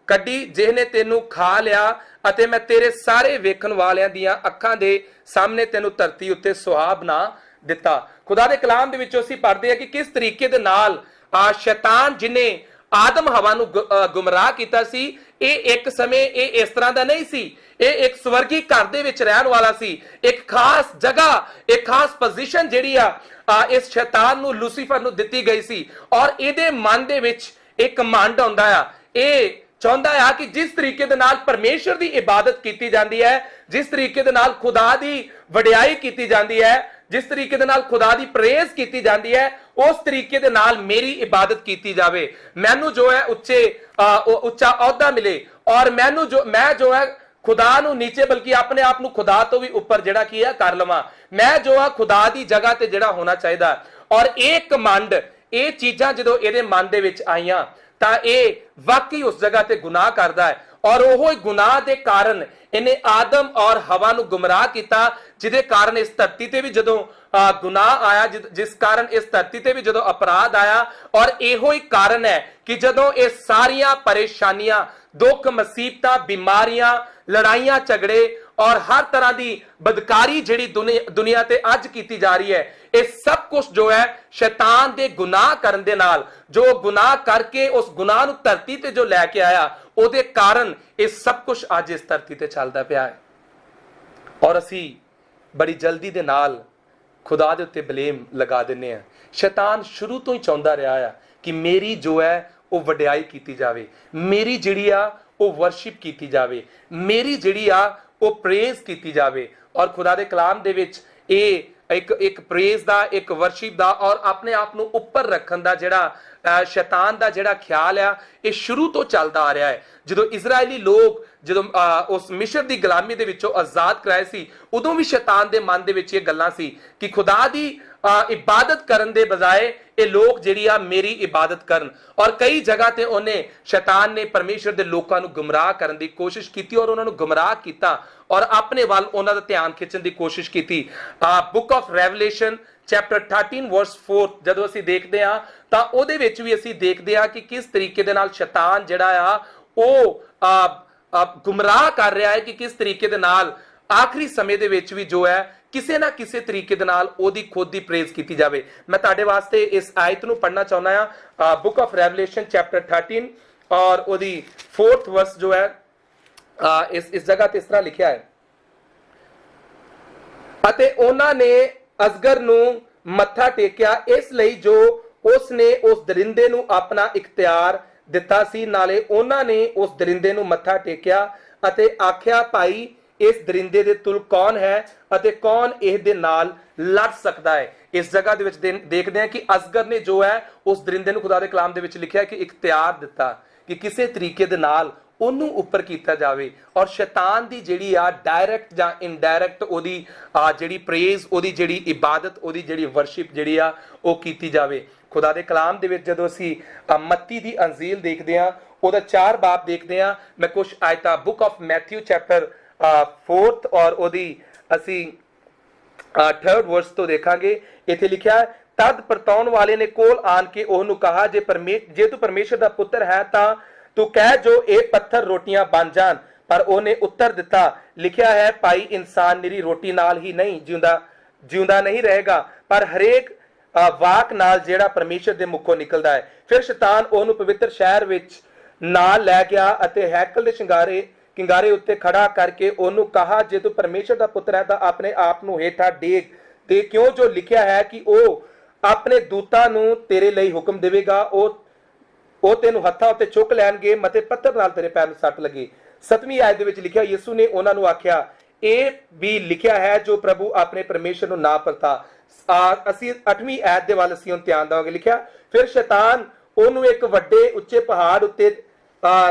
ਕੱਢੀ, ਜਿਹਨੇ ਤੈਨੂੰ ਖਾ ਲਿਆ, ਅਤੇ ਮੈਂ ਤੇਰੇ ਸਾਰੇ ਵੇਖਣ ਵਾਲਿਆਂ ਦੀਆਂ ਅੱਖਾਂ ਦੇ ਸਾਹਮਣੇ ਤੈਨੂੰ ਧਰਤੀ ਉੱਤੇ ਸੁਆਹ ਬਣਾ ਦਿੱਤਾ। ਖੁਦਾ ਦੇ ਕਲਾਮ ਦੇ ਵਿੱਚੋਂ ਅਸੀਂ ਪੜ੍ਹਦੇ ਹਾਂ ਕਿ ਕਿਸ ਤਰੀਕੇ ਦੇ ਨਾਲ ਸ਼ੈਤਾਨ ਜਿਹਨੇ ਆਦਮ ਹਵਾ ਨੂੰ ਗੁੰਮਰਾਹ ਕੀਤਾ ਸੀ, ਇਹ ਇੱਕ ਸਮੇਂ ਇਹ ਇਸ ਤਰ੍ਹਾਂ ਦਾ ਨਹੀਂ ਸੀ। ਇਹ ਇੱਕ ਸਵਰਗੀ ਘਰ ਦੇ ਵਿੱਚ ਰਹਿਣ ਵਾਲਾ ਸੀ। ਇੱਕ ਖਾਸ ਜਗ੍ਹਾ, ਇੱਕ ਖਾਸ ਪੋਜੀਸ਼ਨ ਜਿਹੜੀ ਇਸ ਸ਼ੈਤਾਨ ਨੂੰ, ਲੂਸੀਫਰ ਨੂੰ ਦਿੱਤੀ ਗਈ ਸੀ, ਔਰ ਇਹਦੇ ਮਨ ਦੇ ਵਿੱਚ ਇੱਕ ਘਮੰਡ ਆਉਂਦਾ ਆ। ਇਹ ਚਾਹੁੰਦਾ ਆ ਕਿ ਜਿਸ ਤਰੀਕੇ ਦੇ ਨਾਲ ਪਰਮੇਸ਼ਰ ਦੀ ਇਬਾਦਤ ਕੀਤੀ ਜਾਂਦੀ ਹੈ, ਜਿਸ ਤਰੀਕੇ ਦੇ ਨਾਲ ਖੁਦਾ ਦੀ ਵਡਿਆਈ ਕੀਤੀ ਜਾਂਦੀ ਹੈ, ਜਿਸ ਤਰੀਕੇ ਦੇ ਨਾਲ ਖੁਦਾ ਦੀ ਪ੍ਰੇਜ਼ ਕੀਤੀ ਜਾਂਦੀ ਹੈ, ਉਸ ਤਰੀਕੇ ਦੇ ਨਾਲ ਮੇਰੀ ਇਬਾਦਤ ਕੀਤੀ ਜਾਵੇ। ਮੈਨੂੰ ਜੋ ਹੈ ਉੱਚਾ ਅਹੁਦਾ ਮਿਲੇ, ਔਰ ਮੈਂ ਜੋ ਹੈ ਖੁਦਾ ਨੂੰ ਨੀਚੇ ਬਲਕਿ ਆਪਣੇ ਆਪ ਨੂੰ ਖੁਦਾ ਤੋਂ ਵੀ ਉੱਪਰ ਜਿਹੜਾ ਕੀ ਹੈ ਕਰ ਲਵਾਂ। ਮੈਂ ਜੋ ਆ ਖੁਦਾ ਦੀ ਜਗ੍ਹਾ ਤੇ ਜਿਹੜਾ ਹੋਣਾ ਚਾਹੀਦਾ। ਔਰ ਇਹ ਕਮਾਂਡ, ਇਹ ਚੀਜ਼ਾਂ ਜਦੋਂ ਇਹਦੇ ਮਨ ਦੇ ਵਿੱਚ ਆਈਆਂ ਤਾਂ ਇਹ ਵਾਕਈ ਉਸ ਜਗ੍ਹਾ ਤੇ ਗੁਨਾਹ ਕਰਦਾ ਹੈ, ਔਰ ਉਹ ਗੁਨਾਹ ਦੇ ਕਾਰਨ ਇਹਨੇ ਆਦਮ ਔਰ ਹਵਾ ਨੂੰ ਗੁੰਮਰਾਹ ਕੀਤਾ, ਜਿਹਦੇ ਕਾਰਨ ਇਸ ਧਰਤੀ ਤੇ ਵੀ ਜਦੋਂ ਗੁਨਾਹ ਆਇਆ, ਜਿਸ ਕਾਰਨ ਇਸ ਧਰਤੀ ਤੇ ਵੀ ਜਦੋਂ ਅਪਰਾਧ ਆਇਆ। ਔਰ ਇਹੋ ਹੀ ਕਾਰਨ ਹੈ ਕਿ ਜਦੋਂ ਇਹ ਸਾਰੀਆਂ ਪਰੇਸ਼ਾਨੀਆਂ, ਦੁੱਖ, ਮੁਸੀਬਤਾਂ, ਬਿਮਾਰੀਆਂ, ਲੜਾਈਆਂ, ਝਗੜੇ ਔਰ ਹਰ ਤਰ੍ਹਾਂ ਦੀ ਬਦਕਾਰੀ ਜਿਹੜੀ ਦੁਨੀਆ ਤੇ ਅੱਜ ਕੀਤੀ ਜਾ ਰਹੀ ਹੈ, ਇਹ ਸਭ ਕੁਝ ਜੋ ਹੈ ਸ਼ੈਤਾਨ ਦੇ ਗੁਨਾਹ ਕਰਨ ਦੇ ਨਾਲ, ਜੋ ਗੁਨਾਹ ਕਰਕੇ ਉਸ ਗੁਨਾਹ ਨੂੰ ਧਰਤੀ ਤੇ ਜੋ ਲੈ ਕੇ ਆਇਆ, ਉਹਦੇ ਕਾਰਨ ਇਹ ਸਭ ਕੁਝ ਅੱਜ ਇਸ ਧਰਤੀ ਤੇ ਚੱਲਦਾ ਪਿਆ ਹੈ। ਔਰ ਅਸੀਂ ਬੜੀ ਜਲਦੀ ਦੇ ਨਾਲ ਖੁਦਾ ਦੇ ਉੱਤੇ ਬਲੇਮ ਲਗਾ ਦਿੰਨੇ ਆ। ਸ਼ੈਤਾਨ ਸ਼ੁਰੂ ਤੋਂ ਹੀ ਚਾਹੁੰਦਾ ਰਿਹਾ ਆ ਕਿ ਮੇਰੀ ਜੋ ਹੈ ਉਹ ਵਡਿਆਈ ਕੀਤੀ ਜਾਵੇ, ਮੇਰੀ ਜਿਹੜੀ ਆ ਉਹ ਵਰਸ਼ਿਪ ਕੀਤੀ ਜਾਵੇ, ਮੇਰੀ ਜਿਹੜੀ ਆ ਉਹ ਪ੍ਰੇਜ਼ ਕੀਤੀ ਜਾਵੇ। ਔਰ ਖੁਦਾ ਦੇ ਕਲਾਮ ਦੇ ਵਿੱਚ ਇਹ ਇੱਕ ਪ੍ਰੇਜ਼ ਦਾ, ਇੱਕ ਵਰਸ਼ਿਪ ਦਾ ਔਰ ਆਪਣੇ ਆਪ ਨੂੰ ਉੱਪਰ ਰੱਖਣ ਦਾ ਜਿਹੜਾ ਸ਼ੈਤਾਨ ਦਾ ਜਿਹੜਾ ਖਿਆਲ ਆ, ਇਹ ਸ਼ੁਰੂ ਤੋਂ ਚੱਲਦਾ ਆ ਰਿਹਾ ਹੈ। ਜਦੋਂ ਇਜ਼ਰਾਈਲੀ ਲੋਕ ਜਦੋਂ ਉਸ ਮਿਸਰ ਦੀ ਗੁਲਾਮੀ ਦੇ ਵਿੱਚੋਂ ਆਜ਼ਾਦ ਕਰਾਏ ਸੀ, ਉਦੋਂ ਵੀ ਸ਼ੈਤਾਨ ਦੇ ਮਨ ਦੇ ਵਿੱਚ ਇਹ ਗੱਲਾਂ ਸੀ ਕਿ ਖੁਦਾ ਦੀ ਇਬਾਦਤ ਕਰਨ ਦੇ ਬਜਾਏ ਇਹ ਲੋਕ ਜਿਹੜੀ ਆ ਮੇਰੀ ਇਬਾਦਤ ਕਰਨ। ਔਰ ਕਈ ਜਗ੍ਹਾ ਤੇ ਸ਼ੈਤਾਨ ਨੇ ਪਰਮੇਸ਼ਰ ਦੇ ਲੋਕਾਂ ਨੂੰ ਗੁੰਮਰਾਹ ਕਰਨ ਦੀ ਕੋਸ਼ਿਸ਼ ਕੀਤੀ, ਔਰ ਉਹਨਾਂ ਨੂੰ ਗੁੰਮਰਾਹ ਕੀਤਾ ਔਰ ਆਪਣੇ ਵੱਲ ਉਹਨਾਂ ਦਾ ਧਿਆਨ ਖਿੱਚਣ ਦੀ ਕੋਸ਼ਿਸ਼ ਕੀਤੀ। ਬੁੱਕ ਆਫ ਰੈਵਲੇਸ਼ਨ ਚੈਪਟਰ 13 ਵਰਸ 4 ਜਦੋਂ ਅਸੀਂ ਦੇਖਦੇ ਹਾਂ ਤਾਂ ਉਹਦੇ ਵਿੱਚ ਵੀ ਅਸੀਂ ਦੇਖਦੇ ਹਾਂ ਕਿ ਕਿਸ ਤਰੀਕੇ ਦੇ ਨਾਲ ਸ਼ੈਤਾਨ ਜਿਹੜਾ ਆ ਉਹ ਗੁੰਮਰਾਹ ਕਰ ਰਿਹਾ ਹੈ, ਕਿ ਕਿਸ ਤਰੀਕੇ ਦੇ ਨਾਲ ਆਖਰੀ ਸਮੇਂ ਦੇ ਵਿੱਚ ਵੀ ਜੋ ਹੈ ਕਿਸੇ ਨਾ ਕਿਸੇ ਤਰੀਕੇ ਦੇ ਨਾਲ ਉਹਦੀ ਖੁਦ ਦੀ ਪ੍ਰੇਜ਼ ਕੀਤੀ ਜਾਵੇ। ਮੈਂ ਤੁਹਾਡੇ ਵਾਸਤੇ ਇਸ ਆਇਤ ਨੂੰ ਪੜ੍ਹਨਾ ਚਾਹੁੰਦਾ ਹਾਂ, ਬੁੱਕ ਆਫ ਰੈਵਲੇਸ਼ਨ ਚੈਪਟਰ 13 ਔਰ ਉਹਦੀ 4th ਵਰਸ ਜੋ ਹੈ ਇਸ ਜਗ੍ਹਾ ਤੇ ਇਸ ਤਰ੍ਹਾਂ ਲਿਖਿਆ ਹੈ, ਅਤੇ ਉਹਨਾਂ ਨੇ ਅਜ਼ਗਰ ਨੂੰ ਮੱਥਾ ਟੇਕਿਆ, ਇਸ ਲਈ ਜੋ ਉਸ ਨੇ ਉਸ ਦਰਿੰਦੇ ਨੂੰ ਆਪਣਾ ਇਖਤਿਆਰ ਦਿੱਤਾ ਸੀ। ਨਾਲੇ ਉਹਨਾਂ ਨੇ ਉਸ ਦਰਿੰਦੇ ਨੂੰ ਮੱਥਾ ਟੇਕਿਆ ਅਤੇ ਆਖਿਆ, ਭਾਈ ਇਸ ਦਰਿੰਦੇ ਦੇ ਤੁਲ ਕੌਣ ਹੈ ਅਤੇ ਕੌਣ ਇਹਦੇ ਨਾਲ ਲੜ ਸਕਦਾ ਹੈ। ਇਸ ਜਗ੍ਹਾ ਦੇ ਵਿੱਚ ਦੇਖਦੇ ਹਾਂ ਕਿ ਅਜ਼ਗਰ ਨੇ ਜੋ ਹੈ ਉਸ ਦਰਿੰਦੇ ਨੂੰ, ਖੁਦਾ ਦੇ ਕਲਾਮ ਦੇ ਵਿੱਚ ਲਿਖਿਆ ਕਿ ਇਖਤਿਆਰ ਦਿੱਤਾ ਕਿ ਕਿਸੇ ਤਰੀਕੇ ਦੇ ਨਾਲ ਉਹਨੂੰ ਉੱਪਰ ਕੀਤਾ ਜਾਵੇ। ਔਰ ਸ਼ੈਤਾਨ ਦੀ ਜਿਹੜੀ ਆ ਡਾਇਰੈਕਟ ਜਾਂ ਇਨਡਾਇਰੈਕਟ ਉਹਦੀ ਜਿਹੜੀ ਪ੍ਰੇਜ਼, ਉਹਦੀ ਜਿਹੜੀ ਇਬਾਦਤ, ਉਹਦੀ ਜਿਹੜੀ ਵਰਸ਼ਿਪ ਜਿਹੜੀ ਆ ਉਹ ਕੀਤੀ ਜਾਵੇ। ਖੁਦਾ ਦੇ ਕਲਾਮ ਦੇ ਵਿੱਚ ਜਦੋਂ ਅਸੀਂ ਮੱਤੀ ਦੀ ਅੰਜੀਲ ਦੇਖਦੇ ਹਾਂ, ਉਹਦਾ 4 ਬਾਬ ਦੇਖਦੇ ਹਾਂ, ਮੈਂ ਕੁਝ ਆਇਤਾਂ book of Matthew chapter 4th ਔਰ ਉਹਦੀ ਅਸੀਂ 3rd ਵਰਸ ਤੋਂ ਦੇਖਾਂਗੇ। ਇੱਥੇ ਲਿਖਿਆ, ਤਦ ਪਰਤਾਉਣ ਵਾਲੇ ਨੇ ਕੋਲ ਆਣ ਕੇ ਉਹਨੂੰ ਕਹਾ, ਜੇ ਤੂੰ ਪਰਮੇਸ਼ਰ ਦਾ ਪੁੱਤਰ ਹੈ ਤਾਂ ਤੂੰ ਕਹਿ ਜੋ ਇਹ ਪੱਥਰ ਰੋਟੀਆਂ ਬਣ ਜਾਣ। ਪਰ ਉਹਨੇ ਉੱਤਰ ਦਿੱਤਾ, ਲਿਖਿਆ ਹੈ ਭਾਈ ਇਨਸਾਨ ਨਿਰੀ ਰੋਟੀ ਨਾਲ ਹੀ ਨਹੀਂ ਜਿਉਂਦਾ ਨਹੀਂ ਰਹੇਗਾ, ਪਰ ਹਰੇਕ ਵਾਕ ਨਾਲ ਜਿਹੜਾ ਪਰਮੇਸ਼ਰ ਦੇ ਮੁਖੋਂ ਨਿਕਲਦਾ ਹੈ। ਫਿਰ ਸ਼ੈਤਾਨ ਉਹਨੂੰ ਪਵਿੱਤਰ ਸ਼ਹਿਰ ਵਿੱਚ ਨਾਲ ਲੈ ਗਿਆ ਅਤੇ ਹੈਕਲ ਦੇ ਕਿੰਗਾਰੇ ਉੱਤੇ ਖੜਾ ਕਰਕੇ ਉਹਨੂੰ ਕਹਾ, ਜੇ ਤੂੰ ਪਰਮੇਸ਼ਰ ਦਾ ਪੁੱਤਰ ਹੈ ਤਾਂ ਆਪਣੇ ਆਪ ਨੂੰ ਹੇਠਾਂ ਡੇਗ ਤੇ ਕਿਉਂ, ਜੋ ਲਿਖਿਆ ਹੈ ਕਿ ਉਹ ਆਪਣੇ ਦੂਤਾਂ ਨੂੰ ਤੇਰੇ ਲਈ ਹੁਕਮ ਦੇਵੇਗਾ, ਉਹ ਤੈਨੂੰ ਹੱਥਾਂ ਉੱਤੇ ਚੁੱਕ ਲੈਣਗੇ ਮਤੇ ਪੱਥਰ ਨਾਲ ਤੇਰੇ ਪੈਰ ਨੂੰ ਸੱਟ ਲੱਗੇ। 7ਵੀਂ ਆਇਤ ਦੇ ਵਿੱਚ ਲਿਖਿਆ, ਯਿਸੂ ਨੇ ਉਹਨਾਂ ਨੂੰ ਆਖਿਆ, ਇਹ ਵੀ ਲਿਖਿਆ ਹੈ ਜੋ ਪ੍ਰਭੂ ਆਪਣੇ ਪਰਮੇਸ਼ਰ ਨੂੰ ਨਾ ਪਰਤਾ। ਅਸੀਂ 8ਵੀਂ ਆਇਤ ਦੇ ਵੱਲ ਅਸੀਂ ਹੁਣ ਧਿਆਨ ਦੇਵਾਂਗੇ। ਲਿਖਿਆ, ਫਿਰ ਸ਼ੈਤਾਨ ਉਹਨੂੰ ਇੱਕ ਵੱਡੇ ਉੱਚੇ ਪਹਾੜ ਉੱਤੇ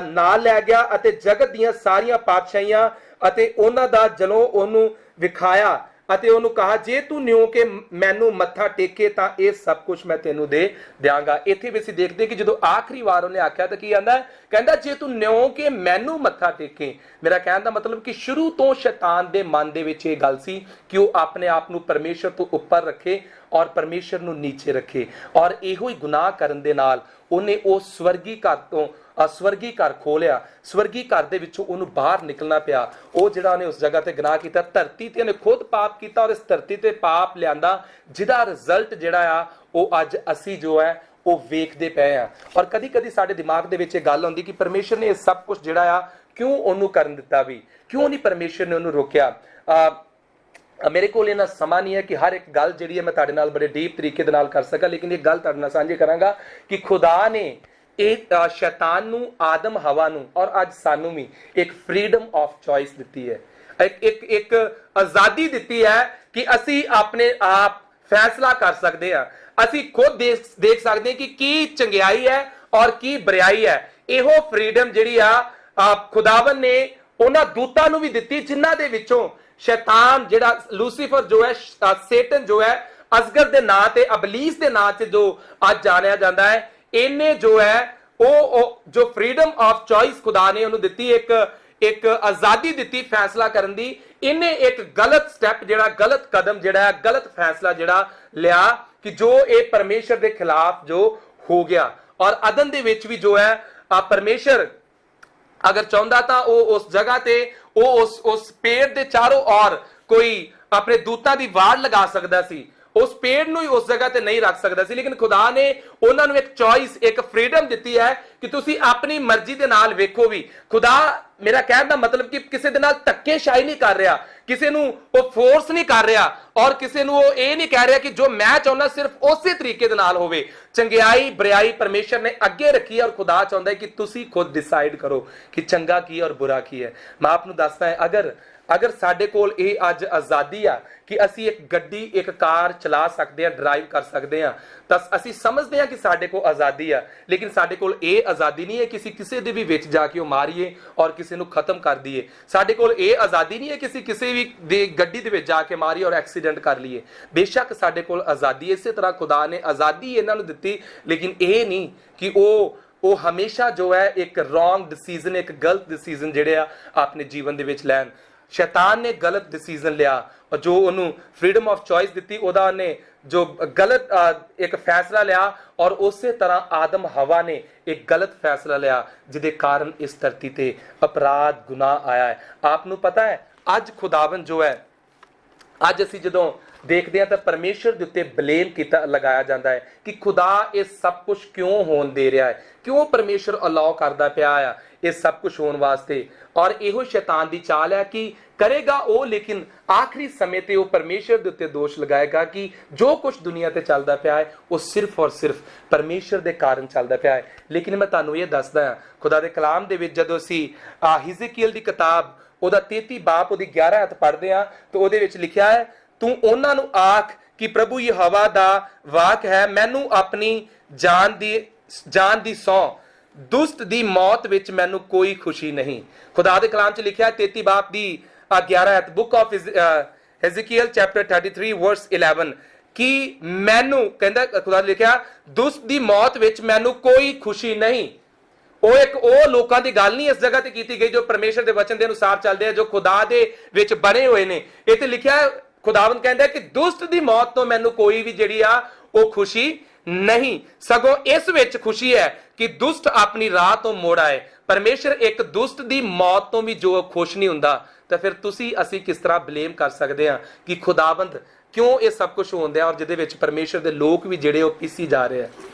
ਨਾਲ ਲੈ ਗਿਆ ਅਤੇ ਜਗਤ ਦੀਆਂ ਸਾਰੀਆਂ ਪਾਤਸ਼ਾਹੀਆਂ ਅਤੇ ਉਹਨਾਂ ਦਾ ਜਲੋਂ ਉਹਨੂੰ ਵਿਖਾਇਆ ਅਤੇ ਉਹਨੂੰ ਕਹਾ, ਜੇ ਤੂੰ ਨਿਉ ਕੇ ਮੈਨੂੰ ਮੱਥਾ ਟੇਕੇ ਤਾਂ ਇਹ ਸਭ ਕੁਝ ਮੈਂ ਤੈਨੂੰ ਦੇ ਦਿਆਂਗਾ। ਇੱਥੇ ਵੀ ਅਸੀਂ ਦੇਖਦੇ ਕਿ ਜਦੋਂ ਆਖਰੀ ਵਾਰ ਉਹਨੇ ਆਖਿਆ ਤਾਂ ਕੀ ਆਂਦਾ, ਕਹਿੰਦਾ ਜੇ ਤੂੰ ਨਿਉ ਕੇ ਮੈਨੂੰ ਮੱਥਾ ਟੇਕੇ। ਮੇਰਾ ਕਹਿਣ ਦਾ ਮਤਲਬ ਕਿ ਸ਼ੁਰੂ ਤੋਂ ਸ਼ੈਤਾਨ ਦੇ ਮਨ ਦੇ ਵਿੱਚ ਇਹ ਗੱਲ ਸੀ ਕਿ ਉਹ ਆਪਣੇ ਆਪ ਨੂੰ ਪਰਮੇਸ਼ਰ ਤੋਂ ਉੱਪਰ ਰੱਖੇ ਔਰ ਪਰਮੇਸ਼ਰ ਨੂੰ ਨੀਚੇ ਰੱਖੇ, ਔਰ ਇਹੋ ਹੀ ਗੁਨਾਹ ਕਰਨ ਦੇ ਨਾਲ ਉਹਨੇ ਉਹ ਸਵਰਗੀ ਘਰ ਤੋਂ ਸਵਰਗੀ ਘਰ ਖੋਲਿਆ। ਸਵਰਗੀ ਘਰ ਦੇ ਵਿੱਚੋਂ ਉਹਨੂੰ ਬਾਹਰ ਨਿਕਲਣਾ ਪਿਆ। ਉਹ ਜਿਹੜਾ ਉਹਨੇ ਉਸ ਜਗ੍ਹਾ ਤੇ ਗੁਨਾਹ ਕੀਤਾ, ਧਰਤੀ ਤੇ ਉਹਨੇ ਖੁਦ ਪਾਪ ਕੀਤਾ ਔਰ ਇਸ ਧਰਤੀ ਤੇ ਪਾਪ ਲਿਆਂਦਾ, ਜਿਹਦਾ ਰਿਜ਼ਲਟ ਜਿਹੜਾ ਆ ਉਹ ਅੱਜ ਅਸੀਂ ਜੋ ਹੈ ਉਹ ਵੇਖਦੇ ਪਏ ਆ। ਔਰ ਕਦੀ ਕਦੀ ਸਾਡੇ ਦਿਮਾਗ ਦੇ ਵਿੱਚ ਇਹ ਗੱਲ ਆਉਂਦੀ ਕਿ ਪਰਮੇਸ਼ਰ ਨੇ ਇਹ ਸਭ ਕੁਝ ਜਿਹੜਾ ਆ ਕਿਉਂ ਉਹਨੂੰ ਕਰਨ ਦਿੱਤਾ, ਵੀ ਕਿਉਂ ਨਹੀਂ ਪਰਮੇਸ਼ਰ ਨੇ ਉਹਨੂੰ ਰੋਕਿਆ। ਮੇਰੇ ਕੋਲ ਇਹਨਾਂ ਸਮਾਂ ਨਹੀਂ ਹੈ ਕਿ ਹਰ ਇੱਕ ਗੱਲ ਜਿਹੜੀ ਹੈ ਮੈਂ ਤੁਹਾਡੇ ਨਾਲ ਬੜੇ ਡੀਪ ਤਰੀਕੇ ਦੇ ਨਾਲ ਕਰ ਸਕਾਂ, ਲੇਕਿਨ ਇਹ ਗੱਲ ਤੁਹਾਡੇ ਨਾਲ ਸਾਂਝੀ ਕਰਾਂਗਾ ਕਿ ਖੁਦਾ ਨੇ ਇਹ ਸ਼ੈਤਾਨ ਨੂੰ, ਆਦਮ ਹਵਾ ਨੂੰ ਔਰ ਅੱਜ ਸਾਨੂੰ ਵੀ ਇੱਕ ਫਰੀडम ਆਫ ਚੋਇਸ ਦਿੱਤੀ ਹੈ, ਇੱਕ ਆਜ਼ਾਦੀ ਦਿੱਤੀ ਹੈ ਕਿ ਅਸੀਂ ਆਪਣੇ ਆਪ ਫੈਸਲਾ ਕਰ ਸਕਦੇ ਹਾਂ। ਅਸੀਂ ਖੁਦ ਦੇਖ ਸਕਦੇ ਹਾਂ ਕਿ ਕੀ ਚੰਗਿਆਈ ਹੈ ਔਰ ਕੀ ਬੁਰਾਈ ਹੈ। ਇਹੋ ਫਰੀडम ਜਿਹੜੀ ਆ ਖੁਦਾਵੰ ਨੇ ਉਹਨਾਂ ਦੂਤਾਂ ਨੂੰ ਵੀ ਦਿੱਤੀ, ਜਿਨ੍ਹਾਂ ਦੇ ਵਿੱਚੋਂ ਸ਼ੈਤਾਨ ਜਿਹੜਾ ਲੂਸੀਫਰ ਜੋ ਹੈ, ਸੇਟਨ ਜੋ ਹੈ, ਅਸਗਰ ਦੇ ਨਾਂ ਤੇ, ਅਬਲੀਸ ਦੇ ਨਾਂ ਤੇ ਜੋ ਅੱਜ ਜਾਣਿਆ ਜਾਂਦਾ ਹੈ, ਇਹਨੇ ਜੋ ਹੈ ਉਹ ਜੋ ਫਰੀडम ਆਫ ਚੋਇਸ ਖੁਦਾ ਨੇ ਉਹਨੂੰ ਦਿੱਤੀ, ਇੱਕ ਆਜ਼ਾਦੀ ਦਿੱਤੀ ਫੈਸਲਾ ਕਰਨ ਦੀ। ਇਹਨੇ ਇੱਕ ਗਲਤ ਸਟੈਪ ਜਿਹੜਾ, ਗਲਤ ਕਦਮ ਜਿਹੜਾ, ਗਲਤ ਫੈਸਲਾ ਜਿਹੜਾ ਲਿਆ ਕਿ ਜੋ ਇਹ ਪਰਮੇਸ਼ਰ ਦੇ ਖਿਲਾਫ ਜੋ ਹੋ ਗਿਆ। ਔਰ ਅਦਨ ਦੇ ਵਿੱਚ ਵੀ ਜੋ ਹੈ ਪਰਮੇਸ਼ਰ ਅਗਰ ਚਾਹੁੰਦਾ ਤਾਂ ਉਹ ਉਸ ਜਗ੍ਹਾ ਤੇ ਉਹ ਉਸ ਪੇੜ ਦੇ ਚਾਰੋਂ ਔਰ ਕੋਈ ਆਪਣੇ ਦੂਤਾਂ ਦੀ ਵਾੜ ਲਗਾ ਸਕਦਾ ਸੀ, ਉਸ ਪੇੜ ਨੂੰ ਹੀ ਉਸ ਜਗ੍ਹਾ ਤੇ ਨਹੀਂ ਰੱਖ ਸਕਦਾ ਸੀ। ਲੇਕਿਨ ਖੁਦਾ ਨੇ ਉਹਨਾਂ ਨੂੰ ਇੱਕ ਚੋਇਸ, ਇੱਕ ਫਰੀडम ਦਿੱਤੀ ਹੈ ਕਿ ਤੁਸੀਂ ਆਪਣੀ ਮਰਜ਼ੀ ਦੇ ਨਾਲ ਵੇਖੋ ਵੀ। ਖੁਦਾ, ਮੇਰਾ ਕਹਿਣ ਦਾ ਮਤਲਬ ਕਿ ਕਿਸੇ ਦੇ ਨਾਲ ਧੱਕੇਸ਼ਾਹੀ ਨਹੀਂ ਕਰ ਰਿਹਾ, ਕਿਸੇ ਨੂੰ ਉਹ ਫੋਰਸ ਨਹੀਂ ਕਰ ਰਿਹਾ ਔਰ ਕਿਸੇ ਨੂੰ ਉਹ ਇਹ ਨਹੀਂ ਕਹਿ ਰਿਹਾ ਕਿ ਜੋ ਮੈਂ ਚਾਹੁੰਦਾ ਸਿਰਫ ਉਸੇ ਤਰੀਕੇ ਦੇ ਨਾਲ ਹੋਵੇ। ਚੰਗਿਆਈ ਬੁਰਾਈ ਪਰਮੇਸ਼ਰ ਨੇ ਅੱਗੇ ਰੱਖੀ ਹੈ ਔਰ ਖੁਦਾ ਚਾਹੁੰਦਾ ਹੈ ਕਿ ਤੁਸੀਂ ਖੁਦ ਡਿਸਾਈਡ ਕਰੋ ਕਿ ਚੰਗਾ ਕੀ ਔਰ ਬੁਰਾ ਕੀ ਹੈ। ਮੈਂ ਆਪ ਨੂੰ ਦੱਸਦਾ ਹੈ, ਅਗਰ ਸਾਡੇ ਕੋਲ ਇਹ ਅੱਜ ਆਜ਼ਾਦੀ ਆ ਕਿ ਅਸੀਂ ਇੱਕ ਗੱਡੀ, ਇੱਕ ਕਾਰ ਚਲਾ ਸਕਦੇ ਹਾਂ, ਡਰਾਈਵ ਕਰ ਸਕਦੇ ਹਾਂ, ਤਾਂ ਅਸੀਂ ਸਮਝਦੇ ਹਾਂ ਕਿ ਸਾਡੇ ਕੋਲ ਆਜ਼ਾਦੀ ਆ। ਲੇਕਿਨ ਸਾਡੇ ਕੋਲ ਇਹ ਆਜ਼ਾਦੀ ਨਹੀਂ ਹੈ ਕਿ ਅਸੀਂ ਕਿਸੇ ਦੇ ਵੀ ਵਿੱਚ ਜਾ ਕੇ ਉਹ ਮਾਰੀਏ ਔਰ ਕਿਸੇ ਨੂੰ ਖਤਮ ਕਰ ਦਈਏ। ਸਾਡੇ ਕੋਲ ਇਹ ਆਜ਼ਾਦੀ ਨਹੀਂ ਹੈ ਕਿ ਅਸੀਂ ਕਿਸੇ ਵੀ ਦੀ ਗੱਡੀ ਦੇ ਵਿੱਚ ਜਾ ਕੇ ਮਾਰੀਏ ਔਰ ਐਕਸੀਡੈਂਟ ਕਰ ਲਈਏ। ਬੇਸ਼ੱਕ ਸਾਡੇ ਕੋਲ ਆਜ਼ਾਦੀ, ਇਸੇ ਤਰ੍ਹਾਂ ਖੁਦਾ ਨੇ ਆਜ਼ਾਦੀ ਇਹਨਾਂ ਨੂੰ ਦਿੱਤੀ, ਲੇਕਿਨ ਇਹ ਨਹੀਂ ਕਿ ਉਹ ਹਮੇਸ਼ਾ ਜੋ ਹੈ ਇੱਕ ਰੋਂਗ ਡਿਸੀਜ਼ਨ, ਇੱਕ ਗਲਤ ਡਿਸੀਜ਼ਨ ਜਿਹੜੇ ਆ ਆਪਣੇ ਜੀਵਨ ਦੇ ਵਿੱਚ ਲੈਣ। ਸ਼ੈਤਾਨ ਨੇ ਗਲਤ ਡਿਸੀਜ਼ਨ ਲਿਆ ਔਰ ਜੋ ਉਹਨੂੰ ਫਰੀडम ਆਫ ਚੋਇਸ ਦਿੱਤੀ, ਉਹਦਾ ਉਹਨੇ ਜੋ ਗਲਤ ਇੱਕ ਫੈਸਲਾ ਲਿਆ ਔਰ ਉਸੇ ਤਰ੍ਹਾਂ ਆਦਮ ਹਵਾ ਨੇ ਇੱਕ ਗਲਤ ਫੈਸਲਾ ਲਿਆ, ਜਿਹਦੇ ਕਾਰਨ ਇਸ ਧਰਤੀ ਤੇ ਅਪਰਾਧ, ਗੁਨਾਹ ਆਇਆ ਹੈ। ਆਪ ਨੂੰ ਪਤਾ ਹੈ ਅੱਜ ਖੁਦਾਵੰ ਜੋ ਹੈ, ਅੱਜ ਅਸੀਂ ਜਦੋਂ ਦੇਖਦੇ ਹਾਂ ਤਾਂ ਪਰਮੇਸ਼ਰ ਦੇ ਉੱਤੇ ਬਲੇਮ ਲਗਾਇਆ ਜਾਂਦਾ ਹੈ ਕਿ ਖੁਦਾ ਇਹ ਸਭ ਕੁਝ ਕਿਉਂ ਹੋਣ ਦੇ ਰਿਹਾ ਹੈ, ਕਿਉਂ ਪਰਮੇਸ਼ਰ ਅਲਾਉ ਕਰਦਾ ਪਿਆ ਆ ਇਹ ਸਭ ਕੁਝ ਹੋਣ ਵਾਸਤੇ। ਔਰ ਇਹੋ ਸ਼ੈਤਾਨ ਦੀ ਚਾਲ ਹੈ ਕਿ ਕਰੇਗਾ ਉਹ, ਲੇਕਿਨ ਆਖਰੀ ਸਮੇਂ ਤੇ ਉਹ ਪਰਮੇਸ਼ਰ ਦੇ ਉੱਤੇ ਦੋਸ਼ ਲਗਾਏਗਾ ਕਿ ਜੋ ਕੁਝ ਦੁਨੀਆ ਤੇ ਚੱਲਦਾ ਪਿਆ ਹੈ ਉਹ ਸਿਰਫ ਔਰ ਸਿਰਫ ਪਰਮੇਸ਼ਰ ਦੇ ਕਾਰਨ ਚੱਲਦਾ ਪਿਆ ਹੈ। ਲੇਕਿਨ ਮੈਂ ਤੁਹਾਨੂੰ ਇਹ ਦੱਸਦਾ ਹਾਂ, ਖੁਦਾ ਦੇ ਕਲਾਮ ਦੇ ਵਿੱਚ ਜਦੋਂ ਅਸੀਂ ਹਿਜ਼ਕੀਏਲ ਦੀ ਕਿਤਾਬ ਉਹਦਾ 33 ਬਾਬ ਉਹਦੀ 11 ਆਇਤ ਪੜ੍ਹਦੇ ਹਾਂ ਤਾਂ ਉਹਦੇ ਵਿੱਚ ਲਿਖਿਆ ਹੈ, ਤੂੰ ਉਹਨਾਂ ਨੂੰ ਆਖ ਕਿ ਪ੍ਰਭੂ ਯਹੋਵਾ ਦਾ ਵਾਕ ਹੈ, ਮੈਨੂੰ ਆਪਣੀ ਜਾਨ ਦੀ ਸਹੁੰ, ਦੁਸ਼ਟ ਦੀ ਮੌਤ ਵਿੱਚ ਮੈਨੂੰ ਕੋਈ ਖੁਸ਼ੀ ਨਹੀਂ। ਖੁਦਾ ਦੇ ਕਲਾਮ 'ਚ ਲਿਖਿਆ 33 ਬਾਬ ਦੀ 11 ਆਇਤ, ਬੁੱਕ ਆਫ ਹਿਜ਼ਕੀਏਲ ਚੈਪਟਰ 33 ਵਰਸ 11 ਕਿ ਮੈਨੂੰ, ਕਹਿੰਦਾ ਖੁਦਾ ਨੇ ਲਿਖਿਆ, ਦੁਸ਼ਟ ਦੀ ਮੌਤ ਵਿੱਚ ਮੈਨੂੰ ਕੋਈ ਖੁਸ਼ੀ ਨਹੀਂ। ਉਹ ਲੋਕਾਂ ਦੀ ਗੱਲ ਨਹੀਂ ਇਸ ਜਗ੍ਹਾ ਤੇ ਕੀਤੀ ਗਈ ਜੋ ਪਰਮੇਸ਼ਰ ਦੇ ਵਚਨ ਦੇ ਅਨੁਸਾਰ ਚੱਲਦੇ ਆ, ਜੋ ਖੁਦਾ ਦੇ ਵਿੱਚ ਬਣੇ ਹੋਏ ਨੇ। ਇਹ ਤੇ ਲਿਖਿਆ, ਖੁਦਾਵੰਦ ਕਹਿੰਦਾ ਕਿ ਦੁਸ਼ਟ ਦੀ ਮੌਤ ਤੋਂ ਮੈਨੂੰ ਕੋਈ ਵੀ ਜਿਹੜੀ ਆ ਉਹ ਖੁਸ਼ੀ ਨਹੀਂ, ਸਗੋਂ ਇਸ ਵਿੱਚ ਖੁਸ਼ੀ ਹੈ ਕਿ ਦੁਸ਼ਟ ਆਪਣੀ ਰਾਹ ਤੋਂ ਮੋੜ ਆਏ। ਪਰਮੇਸ਼ਰ ਇੱਕ ਦੁਸ਼ਟ ਦੀ ਮੌਤ ਤੋਂ ਵੀ ਜੋ ਖੁਸ਼ ਨਹੀਂ ਹੁੰਦਾ, ਤਾਂ ਫਿਰ ਅਸੀਂ ਕਿਸ ਤਰ੍ਹਾਂ ਬਲੇਮ ਕਰ ਸਕਦੇ ਹਾਂ ਕਿ ਖੁਦਾਵੰਦ ਕਿਉਂ ਇਹ ਸਭ ਕੁਝ ਹੋਣ ਦਿਆ, ਔਰ ਜਿਹਦੇ ਵਿੱਚ ਪਰਮੇਸ਼ਰ ਦੇ ਲੋਕ ਵੀ ਜਿਹੜੇ ਉਹ ਪਿੱਸੀ ਜਾ ਰਹੇ ਆ।